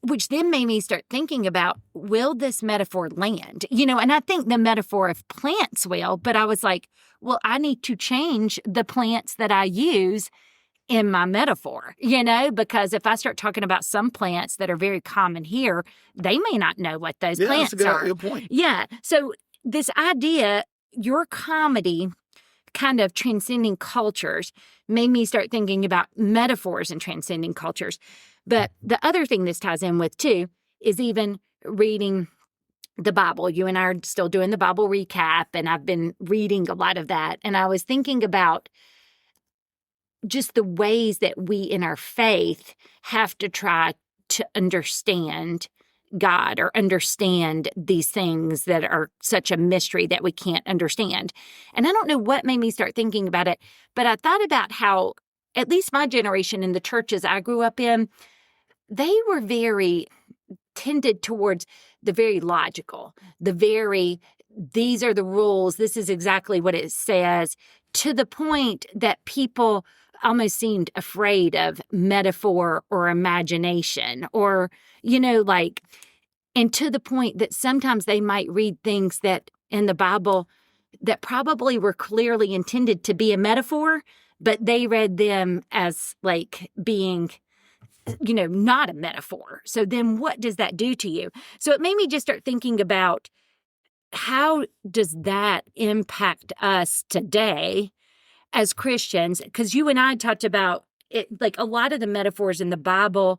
which then made me start thinking about, will this metaphor land? And I think the metaphor of plants will, but I was like, well, I need to change the plants that I use in my metaphor, because if I start talking about some plants that are very common here, they may not know what those plants are. Good point. Yeah. So this idea, your comedy kind of transcending cultures made me start thinking about metaphors and transcending cultures. But the other thing this ties in with too is even reading the Bible. You and I are still doing the Bible recap, and I've been reading a lot of that. And I was thinking about just the ways that we in our faith have to try to understand God or understand these things that are such a mystery that we can't understand. And I don't know what made me start thinking about it, but I thought about how, at least my generation in the churches I grew up in, they were very tended towards the very logical, these are the rules, this is exactly what it says, to the point that people almost seemed afraid of metaphor or imagination or, and to the point that sometimes they might read things that in the Bible that probably were clearly intended to be a metaphor, but they read them as like being, not a metaphor. So then what does that do to you? So it made me just start thinking about how does that impact us today as Christians? Because you and I talked about it, like a lot of the metaphors in the Bible,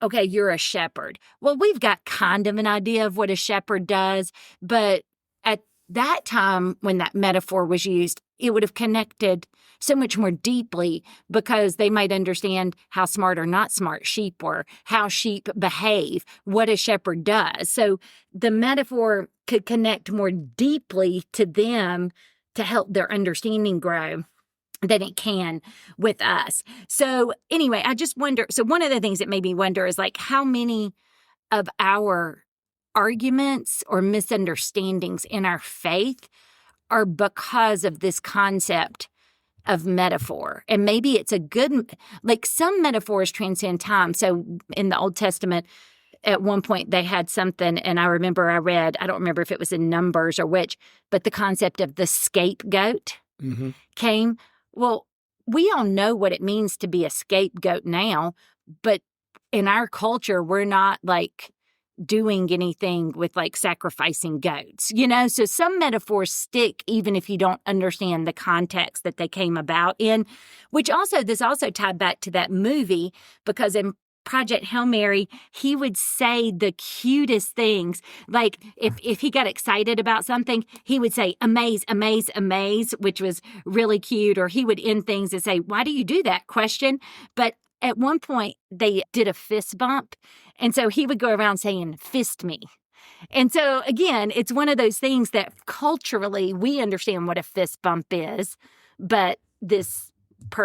okay, you're a shepherd. Well, we've got kind of an idea of what a shepherd does, but at that time when that metaphor was used, it would have connected so much more deeply because they might understand how smart or not smart sheep were, how sheep behave, what a shepherd does. So the metaphor could connect more deeply to them to help their understanding grow than it can with us. So anyway, I just wonder, so one of the things that made me wonder is like how many of our arguments or misunderstandings in our faith are because of this concept of metaphor. And maybe it's a good, like some metaphors transcend time. So in the Old Testament, at one point they had something, and I remember I read, I don't remember if it was in Numbers or which, but the concept of the scapegoat came. Well, we all know what it means to be a scapegoat now, but in our culture, we're not like doing anything with like sacrificing goats, you know? So some metaphors stick even if you don't understand the context that they came about in, which also, this also tied back to that movie because in Project Hail Mary, he would say the cutest things. Like if he got excited about something, he would say, amaze, amaze, amaze, which was really cute. Or he would end things and say, why do you do that? Question. But at one point, they did a fist bump. And so he would go around saying, fist me. And so, again, it's one of those things that culturally we understand what a fist bump is, but this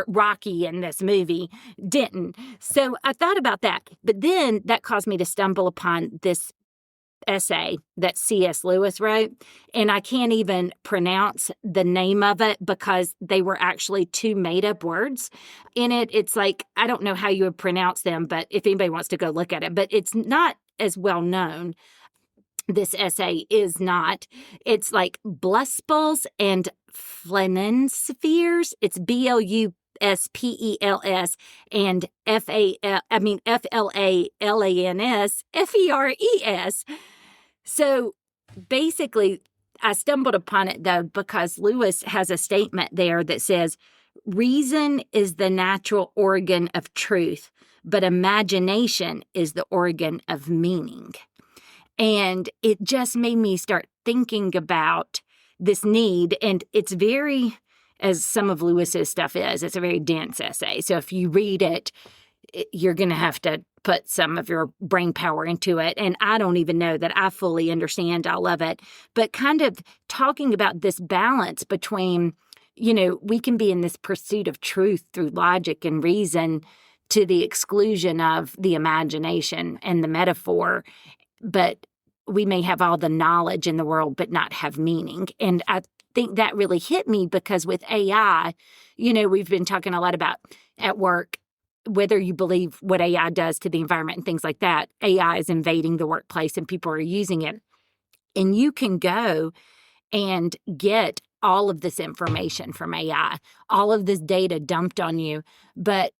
Rocky in this movie didn't. So I thought about that. But then that caused me to stumble upon this essay that C.S. Lewis wrote, and I can't even pronounce the name of it because they were actually two made-up words in it. It's like, I don't know how you would pronounce them, but if anybody wants to go look at it, but it's not as well known. This essay is not. It's like Bluspels and Flanenspheres. It's Bluspels and Flalansferes. So basically, I stumbled upon it, though, because Lewis has a statement there that says, reason is the natural organ of truth, but imagination is the organ of meaning. And it just made me start thinking about this need. And it's very, as some of Lewis's stuff is, it's a very dense essay. So if you read it, you're going to have to put some of your brain power into it. And I don't even know that I fully understand all of it. But kind of talking about this balance between, you know, we can be in this pursuit of truth through logic and reason to the exclusion of the imagination and the metaphor. But we may have all the knowledge in the world, but not have meaning. And I think that really hit me because with AI, you know, we've been talking a lot about at work, whether you believe what AI does to the environment and things like that, AI is invading the workplace and people are using it. And you can go and get all of this information from AI, all of this data dumped on you, but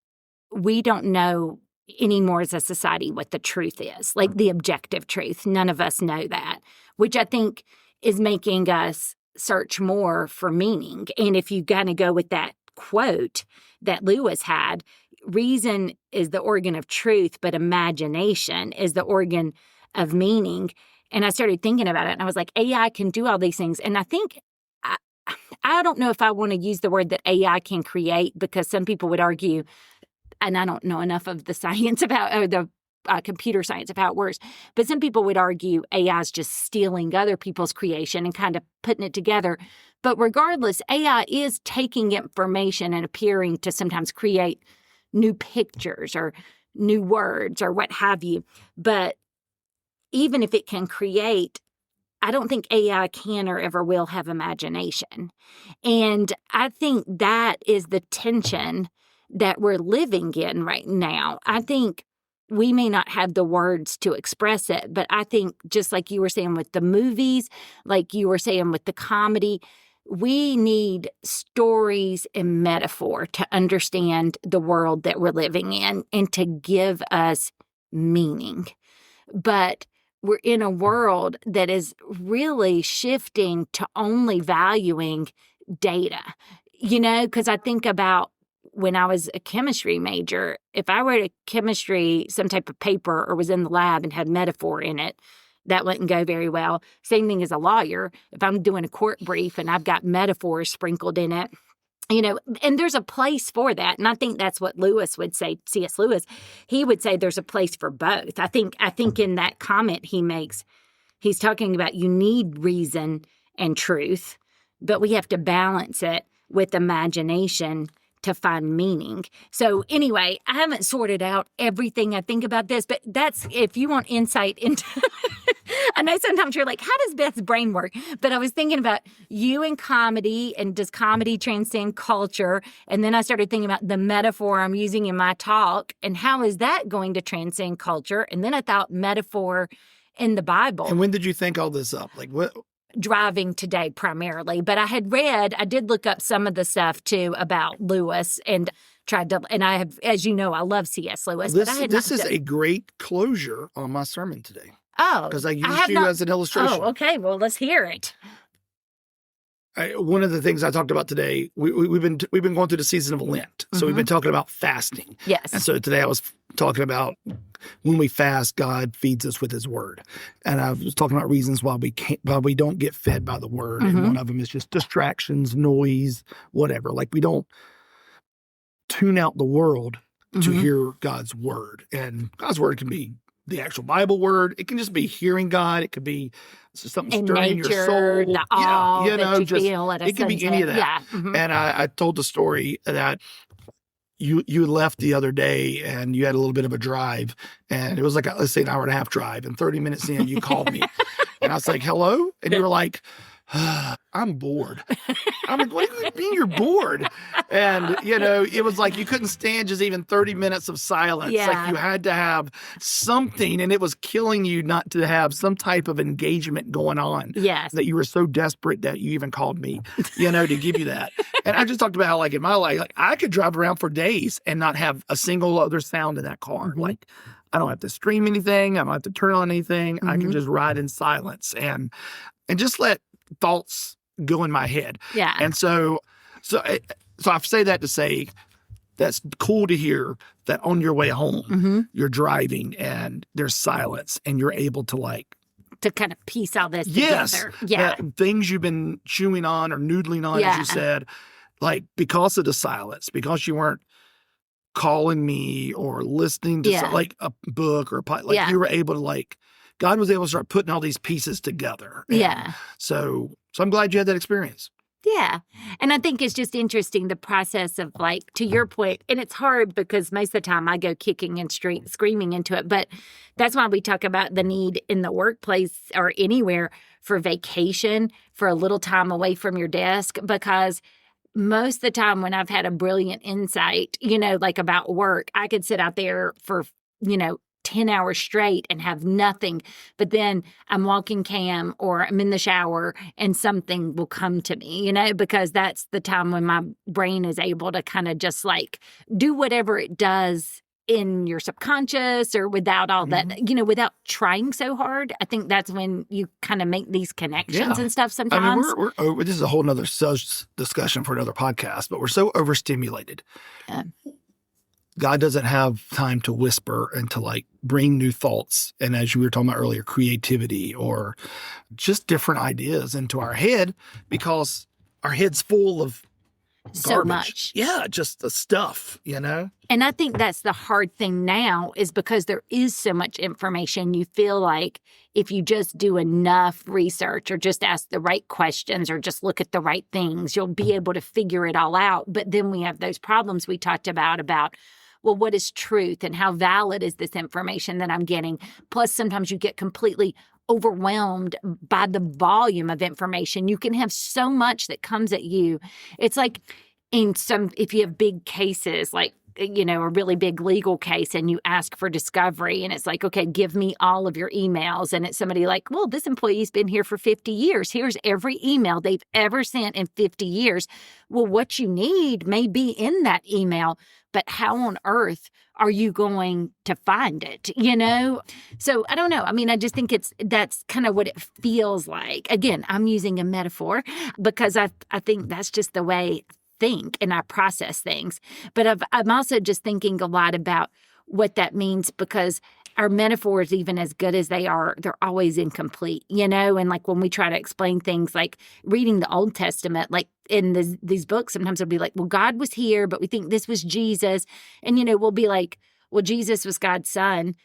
we don't know anymore as a society what the truth is, like the objective truth. None of us know that, which I think is making us search more for meaning. And if you kind of go with that quote that Lewis had, reason is the organ of truth, but imagination is the organ of meaning. And I started thinking about it, and I was like, AI can do all these things. And I think, I don't know if I want to use the word that AI can create, because some people would argue, and I don't know enough of the science about, or the computer science of how it works, but some people would argue AI is just stealing other people's creation and kind of putting it together. But regardless, AI is taking information and appearing to sometimes create new pictures or new words or what have you. But even if it can create, I don't think AI can or ever will have imagination. And I think that is the tension that we're living in right now. I think we may not have the words to express it, but I think just like you were saying with the movies, like you were saying with the comedy, we need stories and metaphor to understand the world that we're living in and to give us meaning. But we're in a world that is really shifting to only valuing data, you know, because I think about when I was a chemistry major, if I wrote a chemistry, some type of paper, or was in the lab and had metaphor in it, that wouldn't go very well. Same thing as a lawyer. If I'm doing a court brief and I've got metaphors sprinkled in it, and there's a place for that. And I think that's what Lewis would say, C.S. Lewis. He would say there's a place for both. I think in that comment he makes, he's talking about you need reason and truth, but we have to balance it with imagination to find meaning. So anyway, I haven't sorted out everything I think about this, but that's, if you want insight into, I know sometimes you're like, how does Beth's brain work? But I was thinking about you and comedy, and does comedy transcend culture? And then I started thinking about the metaphor I'm using in my talk, and how is that going to transcend culture? And then I thought metaphor in the Bible. And when did you think all this up? Like what? Driving today primarily, but I did look up some of the stuff too about Lewis and I have, as you know, I love C.S. Lewis. This is a great closure on my sermon today. Oh. Because I used you as an illustration. Oh, okay. Well, let's hear it. One of the things I talked about today, we've been going through the season of Lent. So we've been talking about fasting. Yes. And so today I was talking about when we fast, God feeds us with his word. And I was talking about reasons why we don't get fed by the word. And one of them is just distractions, noise, whatever. Like we don't tune out the world to hear God's word. And God's word can be the actual Bible word. It can just be hearing God. It could be something stirring your soul. The awe that you just feel at a it could be any of that. Yeah. And I told the story that you left the other day and you had a little bit of a drive, and it was like let's say an hour and a half drive, and 30 minutes in you called me and I was like, hello? And you were like, I'm bored. I'm like, what do you mean you're bored? And, it was like you couldn't stand just even 30 minutes of silence. Yeah. Like you had to have something, and it was killing you not to have some type of engagement going on. Yes. That you were so desperate that you even called me, to give you that. And I just talked about how, like, in my life, like, I could drive around for days and not have a single other sound in that car. Like, I don't have to stream anything. I don't have to turn on anything. I can just ride in silence and just let thoughts go in my head. Yeah. And so I say that to say that's cool to hear that on your way home, you're driving and there's silence and you're able to kind of piece all this yes, together. Yeah. Things you've been chewing on or noodling on, as you said, like because of the silence, because you weren't calling me or listening to like a book or you were able to God was able to start putting all these pieces together. And so I'm glad you had that experience. Yeah. And I think it's just interesting, the process of to your point, and it's hard because most of the time I go kicking and screaming into it, but that's why we talk about the need in the workplace or anywhere for vacation, for a little time away from your desk, because most of the time when I've had a brilliant insight, about work, I could sit out there for, 10 hours straight and have nothing. But then I'm walking Cam or I'm in the shower and something will come to me, because that's the time when my brain is able to kind of just do whatever it does in your subconscious or without all that, without trying so hard. I think that's when you kind of make these connections and stuff sometimes. I mean, this is a whole nother discussion for another podcast, but we're so overstimulated. Yeah. God doesn't have time to whisper and to bring new thoughts. And as you were talking about earlier, creativity or just different ideas into our head, because our head's full of garbage. So much. Yeah, just the stuff, And I think that's the hard thing now, is because there is so much information. You feel like if you just do enough research or just ask the right questions or just look at the right things, you'll be able to figure it all out. But then we have those problems we talked about, well, what is truth and how valid is this information that I'm getting? Plus, sometimes you get completely overwhelmed by the volume of information. You can have so much that comes at you. It's like if you have big cases, a really big legal case and you ask for discovery and it's okay, give me all of your emails. And it's somebody well, this employee's been here for 50 years. Here's every email they've ever sent in 50 years. Well, what you need may be in that email, but how on earth are you going to find it? So I don't know. I mean, I just think that's kind of what it feels like. Again, I'm using a metaphor because I think that's just the way I think and I process things. But I'm also just thinking a lot about what that means, because our metaphors, even as good as they are, they're always incomplete, and like when we try to explain things like reading the Old Testament, like in these books, sometimes it'll be like, well, God was here, but we think this was Jesus. And, we'll be like, well, Jesus was God's son.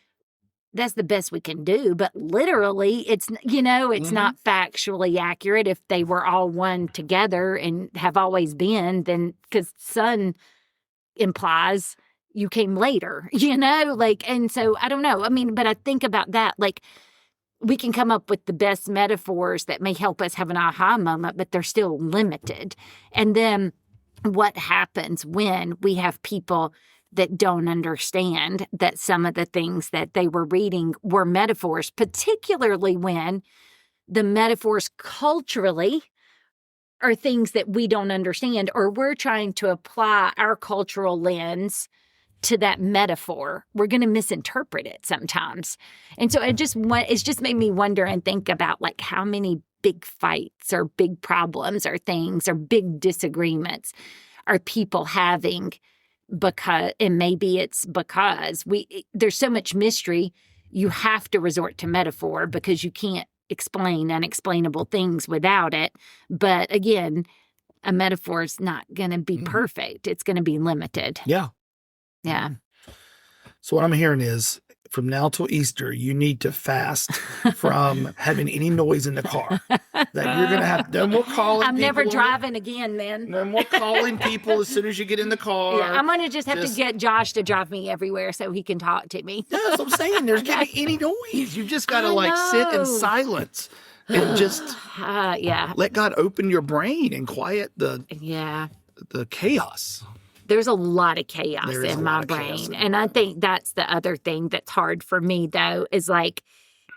That's the best we can do. But literally, it's not factually accurate. If they were all one together and have always been, then because son implies you came later, and so I don't know. I mean, but I think about that, like we can come up with the best metaphors that may help us have an aha moment, but they're still limited. And then what happens when we have people that don't understand that some of the things that they were reading were metaphors, particularly when the metaphors culturally are things that we don't understand, or we're trying to apply our cultural lens to that metaphor. We're going to misinterpret it sometimes. And so it's just made me wonder and think about like how many big fights or big problems or things or big disagreements are people having because, and maybe it's because there's so much mystery, you have to resort to metaphor because you can't explain unexplainable things without it. But again, a metaphor is not going to be perfect. It's going to be limited. Yeah. Yeah. So what I'm hearing is from now till Easter, you need to fast from having any noise in the car. That you're going to have no more calling I'm people. never driving again, man. No more calling people as soon as you get in the car. Yeah, I'm going to just have to get Josh to drive me everywhere so he can talk to me. Yeah, that's what I'm saying. There's going to be any noise. You've just got to sit in silence and just let God open your brain and quiet the chaos. There's a lot of chaos in my brain. And I think that's the other thing that's hard for me, though, is like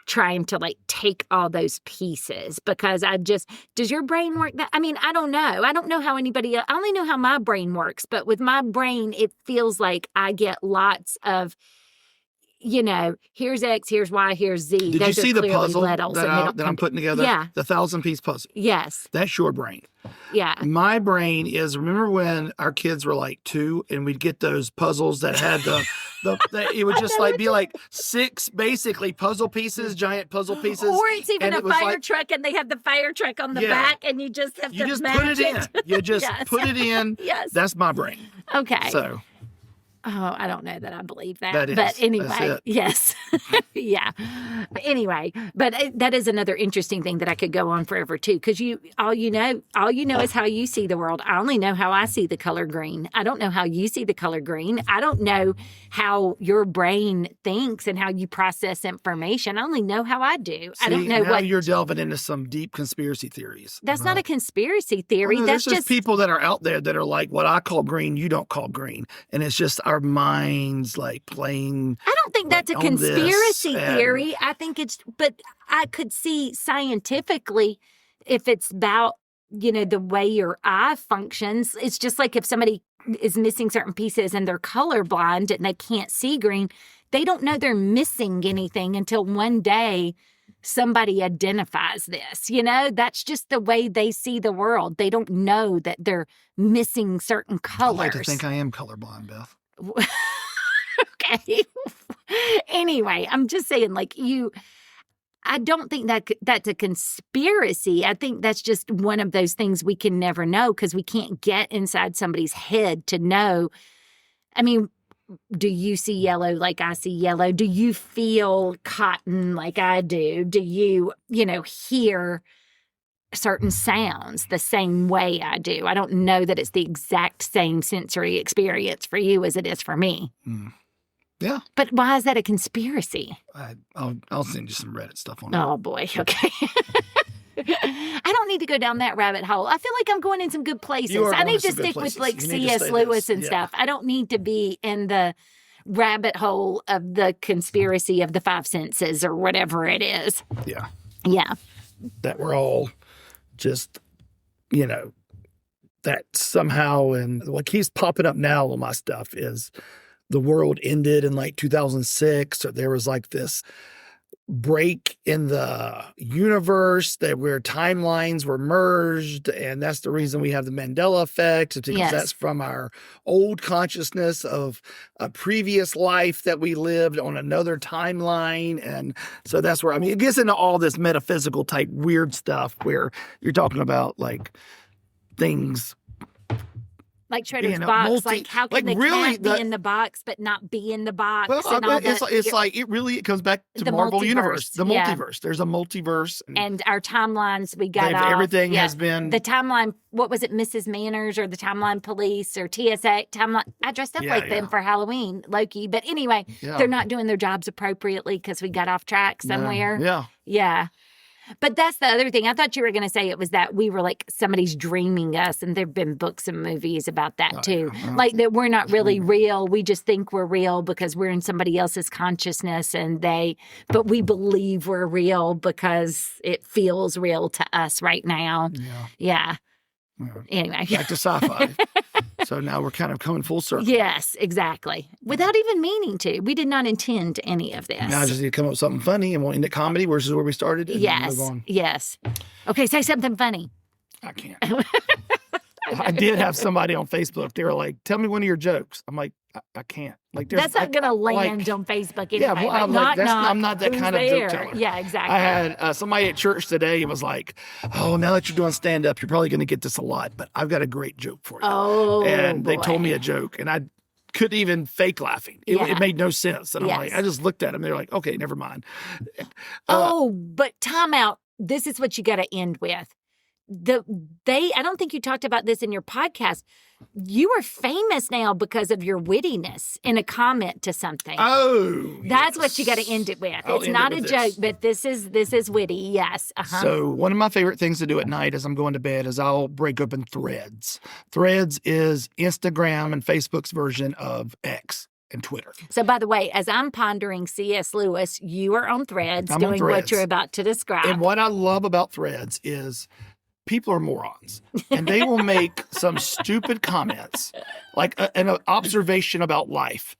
trying to like take all those pieces because does your brain work that? I mean, I don't know. I don't know how anybody else, I only know how my brain works. But with my brain, it feels like I get lots of, here's X, here's Y, here's Z. Did you see the puzzle that I'm putting together? Yeah. The 1,000-piece puzzle. Yes. That's your brain. Yeah. My brain is, remember when our kids were like 2 and we'd get those puzzles that had it would just be like 6 basically puzzle pieces, giant puzzle pieces. Or it's even a fire truck and they have the fire truck on the back and you just have to put it in. You just put it in. Yes. That's my brain. Okay. So. Oh, I don't know that I believe that. That is. But anyway, yes. Yeah. But anyway, that is another interesting thing that I could go on forever too. Because all you know is how you see the world. I only know how I see the color green. I don't know how you see the color green. I don't know how your brain thinks and how you process information. I only know how I do. See, I don't know you're delving into some deep conspiracy theories. That's not a conspiracy theory. Well, no, that's just people that are out there that are like, what I call green, you don't call green. And it's just our minds like playing. I don't think that's a conspiracy theory. I think but I could see scientifically if it's about, the way your eye functions. It's just like if somebody is missing certain pieces and they're colorblind and they can't see green, they don't know they're missing anything until one day somebody identifies this. That's just the way they see the world. They don't know that they're missing certain colors. I like to think I am colorblind, Beth. Okay. Anyway, I'm just saying, I don't think that's a conspiracy. I think that's just one of those things we can never know because we can't get inside somebody's head to know. I mean, do you see yellow like I see yellow? Do you feel cotton like I do? Do you, hear certain sounds the same way I do? I don't know that it's the exact same sensory experience for you as it is for me. Yeah. But why is that a conspiracy? I'll send you some Reddit stuff on it. Oh, boy. Okay. I don't need to go down that rabbit hole. I feel like I'm going in some good places. I need to stick with C.S. Lewis and stuff. I don't need to be in the rabbit hole of the conspiracy of the 5 senses or whatever it is. Yeah. Yeah. That we're all just, that somehow, and what keeps popping up now on my stuff is the world ended in 2006, or there was this break in the universe, that where timelines were merged, and that's the reason we have the Mandela effect, because Yes. that's from our old consciousness of a previous life that we lived on another timeline. And so that's where, I mean, it gets into all this metaphysical type weird stuff where you're talking about like things like Shredder's being a box. Like how can like the really cat be in the box but not be in the box? well, and all it's like it comes back to the Marvel Universe, multiverse, the yeah. multiverse. There's a multiverse, and our timelines we got off. everything Yeah. has been The timeline, what was it, Mrs. Manners or the timeline police or TSA timeline? I dressed up like them for Halloween, Loki. But anyway, they're not doing their jobs appropriately because we got off track somewhere. Yeah. Yeah. But that's the other thing. I thought you were going to say it was that we were like somebody's dreaming us, and there have been books and movies about that too. Like that we're not really real. We just think we're real because we're in somebody else's consciousness, but we believe we're real because it feels real to us right now. Yeah. Anyway. Back to sci-fi. So now we're kind of coming full circle. Yes, exactly. Without even meaning to. We did not intend any of this. Now I just need to come up with something funny, and we'll end at comedy, which is where we started. And Yes. move on. Yes. Okay, say something funny. I can't. I did have somebody on Facebook. They were like, "Tell me one of your jokes." I'm like, I can't. Like, that's not going to land on Facebook anyway. Yeah, well, I'm not that kind of joke teller. Yeah, exactly. I had somebody at church today was like, "Oh, now that you're doing stand up, you're probably going to get this a lot, but I've got a great joke for you." Oh, and they boy. told me a joke, and I couldn't even fake laughing. It made no sense, and I'm like, I just looked at them. They're like, "Okay, never mind." But time out. This is what you got to end with. I don't think you talked about this in your podcast. You are famous now because of your wittiness in a comment to something. Oh, that's what you got to end it with. It's not a joke, but this is witty. Yes. So one of my favorite things to do at night as I'm going to bed is I'll break open Threads. Threads is Instagram and Facebook's version of X and Twitter. So, by the way, as I'm pondering C.S. Lewis, you are on Threads doing what you're about to describe. And what I love about Threads is people are morons, and they will make some stupid comments, like an observation about life.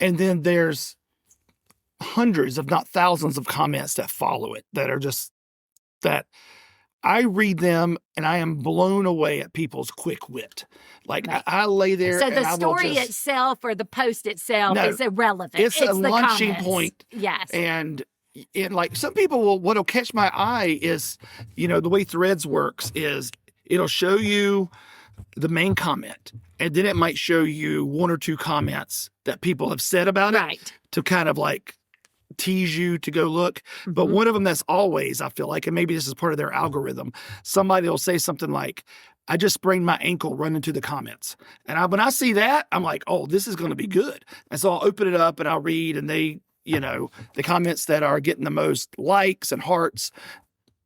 And then there's hundreds, if not thousands, of comments that follow it that are just that I read them and I am blown away at people's quick wit. Like I lay there. So the story itself or the post itself is irrelevant. It's a launching point. Yes. And like some people what'll catch my eye is, the way Threads works is it'll show you the main comment, and then it might show you one or two comments that people have said about it to kind of like tease you to go look. Mm-hmm. But one of them that's always, I feel like, and maybe this is part of their algorithm, somebody will say something like, "I just sprained my ankle running to the comments." And when I see that, I'm like, oh, this is going to be good. And so I'll open it up and I'll read, and the comments that are getting the most likes and hearts,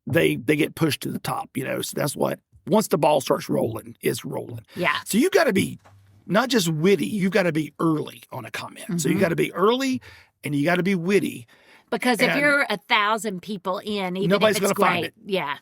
they get pushed to the top, so that's what, once the ball starts rolling, it's rolling. Yeah. So you got to be not just witty, you've got to be early on a comment. Mm-hmm. So you got to be early and you got to be witty. Because if you're 1,000 people in, even nobody's if it's gonna find great, it. Yeah.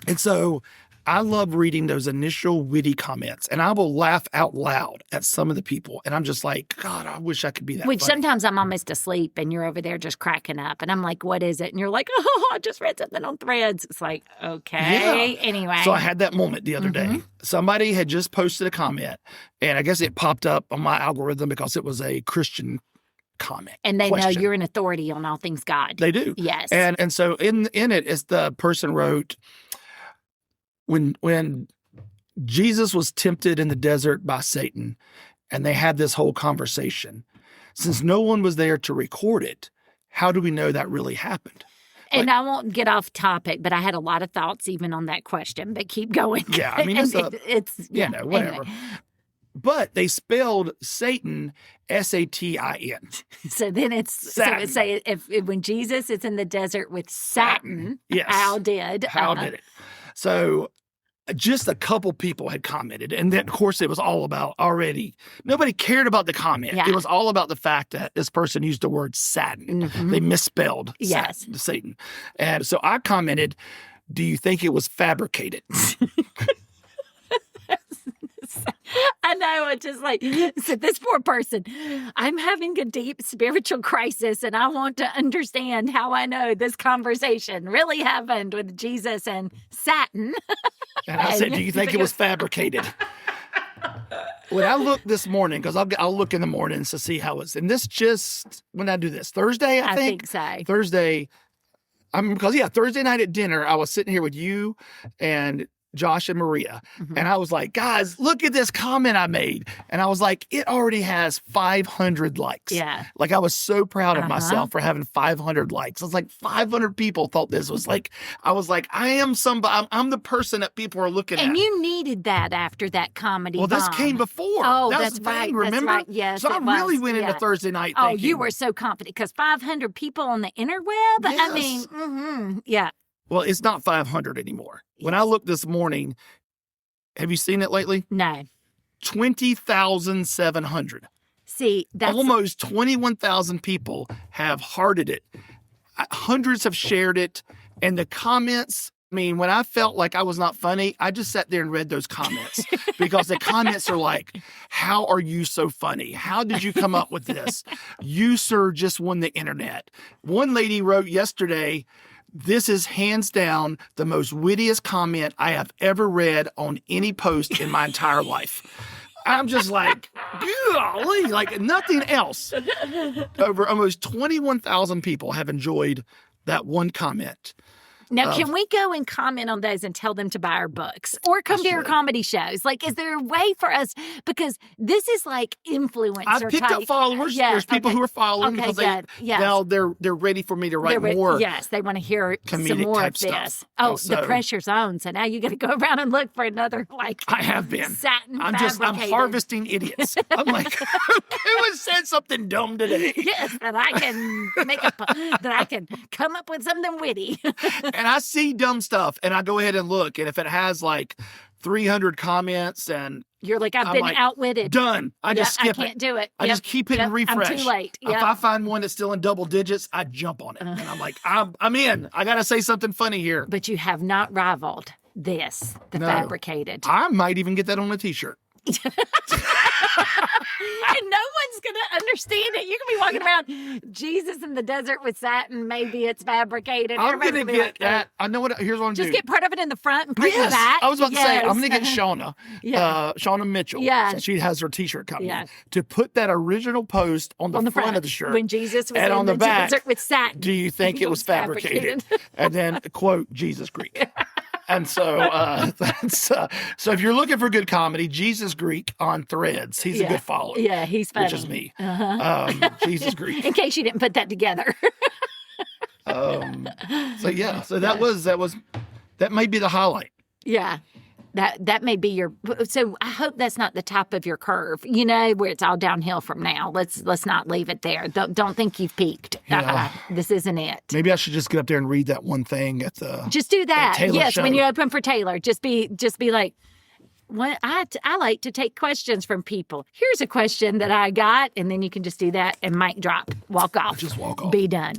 And so I love reading those initial witty comments, and I will laugh out loud at some of the people. And I'm just like, God, I wish I could be that Which funny. sometimes I'm almost asleep and you're over there just cracking up. And I'm like, what is it? And you're like, oh, I just read something on Threads. It's like, okay. Yeah. Anyway. So I had that moment the other day. Somebody had just posted a comment, and I guess it popped up on my algorithm because it was a Christian comment. And they know you're an authority on all things God. They do. Yes. And so in it, as the person wrote, when Jesus was tempted in the desert by Satan, and they had this whole conversation, since no one was there to record it, how do we know that really happened? And I won't get off topic, but I had a lot of thoughts even on that question, but keep going. Yeah, I mean, it's whatever. Anyway. But they spelled Satan S-A-T-I-N. So then when Jesus is in the desert with Satan, yes. How did it? So just a couple people had commented. And then, of course, it was all about already. Nobody cared about the comment. Yeah. It was all about the fact that this person used the word Satan. Mm-hmm. They misspelled Satan. And so I commented, "Do you think it was fabricated?" I know. It's just like, so this poor person, I'm having a deep spiritual crisis, and I want to understand how I know this conversation really happened with Jesus and Satan. And I said, do you think it was fabricated? When I looked this morning, because I'll look in the mornings to see how it's, and this just, when did I do this? Thursday, I think? so. Thursday, Thursday night at dinner, I was sitting here with you and Josh and Maria. And I was like, guys, look at this comment I made. And I was like, it already has 500 likes. Yeah. Like, I was so proud of myself for having 500 likes. I was like, 500 people thought this was like, I was like, I'm the person that people are looking at. And you needed that after that comedy Well, this bomb. came before. Oh, that that's was the thing, right. remember? That's right. Yes, so I it was. really went into Thursday night Oh, thinking, you were so confident because 500 people on the interweb? Yes. I mean, yeah. Well, it's not 500 anymore. When I looked this morning, have you seen it lately? No. 20,700. See, that's Almost 21,000 people have hearted it. Hundreds have shared it. And the comments, I mean, when I felt like I was not funny, I just sat there and read those comments because the comments are like, how are you so funny? How did you come up with this? You, sir, just won the internet. One lady wrote yesterday, this is hands down the most wittiest comment I have ever read on any post in my entire life. I'm just like, golly, like nothing else. Over almost 21,000 people have enjoyed that one comment. Now, can we go and comment on those and tell them to buy our books or come to your comedy shows? Like, is there a way for us? Because this is like influencer I've picked up followers. Yeah, There's people who are following because now they're ready for me to write more. Yes, they want to hear some comedic more type of this. stuff. Oh, So- the pressure's on. So now you got to go around and look for another like. I have been. Satin I'm fabricated. harvesting idiots. I'm like, who has said something dumb today? Yes, that I can that I can come up with something witty. And I see dumb stuff, and I go ahead and look, and if it has like 300 comments, and You're like, I've I'm been like, outwitted. done. I just skip I can't it. do it. I just keep hitting refresh. I'm too late. If I find one that's still in double digits, I jump on it, and I'm like, I'm in. I got to say something funny here. But you have not rivaled this, the No. fabricated. I might even get that on a T-shirt. And no one's going to understand it. You can be walking around Jesus in the desert with satin. Maybe it's fabricated. I'm Everybody's gonna gonna be get like, that. I know what. Here's what I'm Just doing. get part of it in the front and part in the Yes, back. I was about to say, I'm Yes. going to get Shauna, Yeah. Shauna Mitchell. Yeah. She has her T-shirt company Yeah. to put that original post on the, front of the shirt. When Jesus was and in on the back, desert with satin. do you think it was fabricated? And then quote Jesus Greek. And so so if you're looking for good comedy, Jesus Greek on Threads, he's a good follower. Yeah, he's funny. Which is me. Jesus Greek. In case you didn't put that together. So that may be the highlight. Yeah. That may be your. So I hope that's not the top of your curve. You know, where it's all downhill from now. Let's not leave it there. Don't think you've peaked. Yeah. This isn't it. Maybe I should just get up there and read that one thing at the. Just do that. Taylor Yes, show. when you open for Taylor, just be like, what I like to take questions from people. Here's a question that I got, and then you can just do that and mic drop, walk off, Just walk off. be done.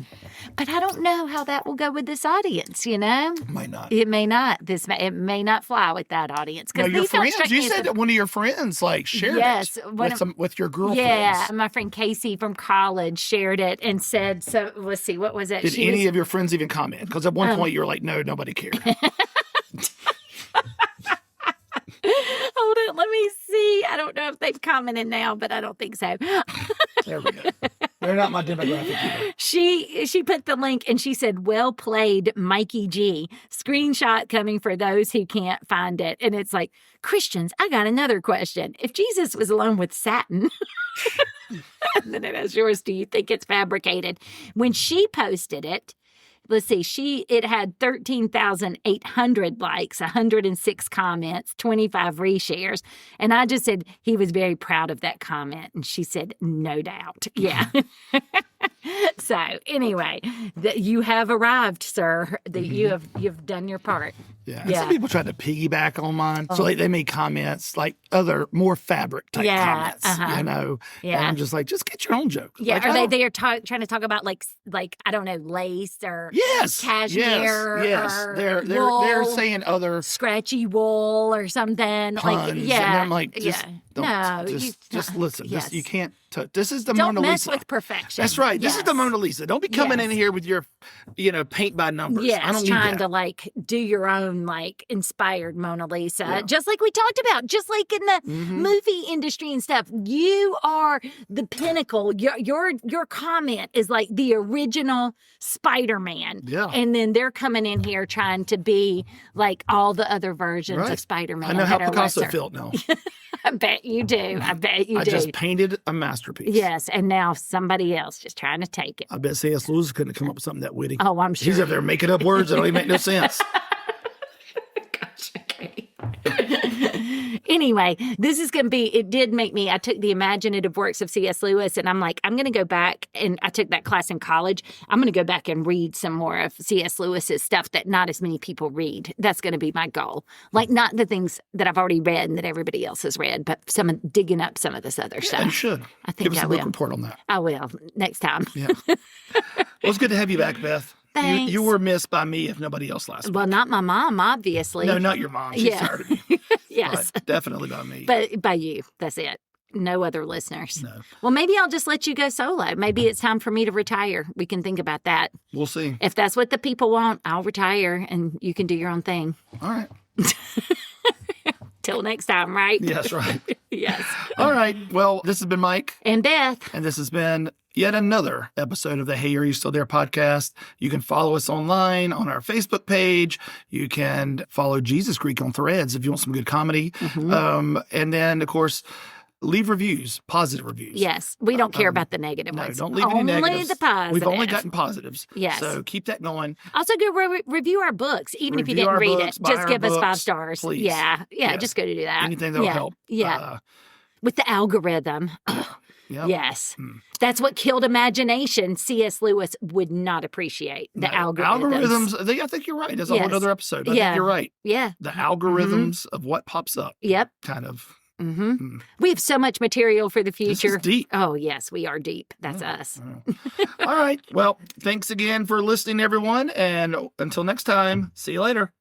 But I don't know how that will go with this audience. You know, Might not. it may not. It may not fly with that audience. No, your these don't friends. strike You me as said that one of your friends like shared Yes, it one with your girlfriends. Yeah, my friend Casey from college shared it and said, so let's see, what was it? Did any of your friends even comment? Because at one point you were like, no, nobody cared. Hold it, let me see. I don't know if they've commented now, but I don't think so. There we go. They're not my demographic either. She put the link and she said, well played, Mikey G. Screenshot coming for those who can't find it. And it's like, Christians, I got another question. If Jesus was alone with satin, and then it has yours, do you think it's fabricated? When she posted it, let's see, it had 13,800 likes, 106 comments, 25 reshares. And I just said he was very proud of that comment. And she said, no doubt. Yeah. So anyway, that you have arrived, sir. That you've done your part. Yeah. And some people tried to piggyback on mine. So like, they made comments like other more fabric type comments, you know? Yeah. And I'm just like, just get your own joke. Yeah. Like, Are I they don't- there trying to talk about like, I don't know, lace or Yes. cashmere Yes. or They're wool? saying other Scratchy wool or something. puns. Like, yeah. And I'm like, just, No, just listen. yes. You can't. This is the Don't Mona mess Lisa. with perfection. That's right. This is the Yes. Mona Lisa. Don't be coming in Yes. here with your, paint by numbers. I Yes, don't need trying that. to like do your own like inspired Mona Lisa, Yeah. just like we talked about, just like in the movie industry and stuff. You are the pinnacle. Your comment is like the original Spider-Man. Yeah. And then they're coming in here trying to be like all the other versions Right. of Spider-Man. I know how that are Picasso lesser. felt now. I bet you do. I bet you I do. just painted a masterpiece. Yes, and now somebody else just trying to take it. I bet C.S. Lewis couldn't have come up with something that witty. Oh, I'm sure. He's up there making up words that don't even make no sense. Gosh, okay. Anyway, this is going to be, it did make me, I took the imaginative works of C.S. Lewis and I'm like, I'm going to go back, and I took that class in college. I'm going to go back and read some more of C.S. Lewis's stuff that not as many people read. That's going to be my goal. Like, not the things that I've already read and that everybody else has read, but digging up some of this other Yeah, stuff. you should. I think Give us I a book will. report on that. I will next time. Yeah. Well, it's good to have you back, Beth. Thanks. You were missed by me if nobody else last week. Well, not my mom, obviously. No, not your mom. She's Yeah. tired of you. Yes. But definitely by me. But by you. That's it. No other listeners. No. Well, maybe I'll just let you go solo. Maybe it's time for me to retire. We can think about that. We'll see. If that's what the people want, I'll retire and you can do your own thing. All right. Till next time, right? Yes, right. Yes. All right. Well, this has been Mike, And Beth. and this has been yet another episode of the Hey, Are You Still There podcast. You can follow us online on our Facebook page. You can follow Jesus Greek on Threads if you want some good comedy. And then, of course, leave reviews, positive reviews. Yes. We don't care about the negative No, ones. don't leave any Only negatives. the positive. We've only gotten positives. Yes. So keep that going. Also, go review our books, even if you Review didn't our read books, it. buy Just our give us 5 books, stars. please. Yeah. Yeah. Yes. Just go to do that. Anything that'll yeah. help. Yeah. With the algorithm. Yep. Yes. That's what killed imagination. C.S. Lewis would not appreciate the algorithms. I think you're right. That's a Yes. whole other episode. But I Yeah. think you're right. Yeah. The algorithms of what pops up Yep. kind of. We have so much material for the This future. is deep. Oh, yes, we are deep. That's us. All right. Well, thanks again for listening, everyone. And until next time, see you later.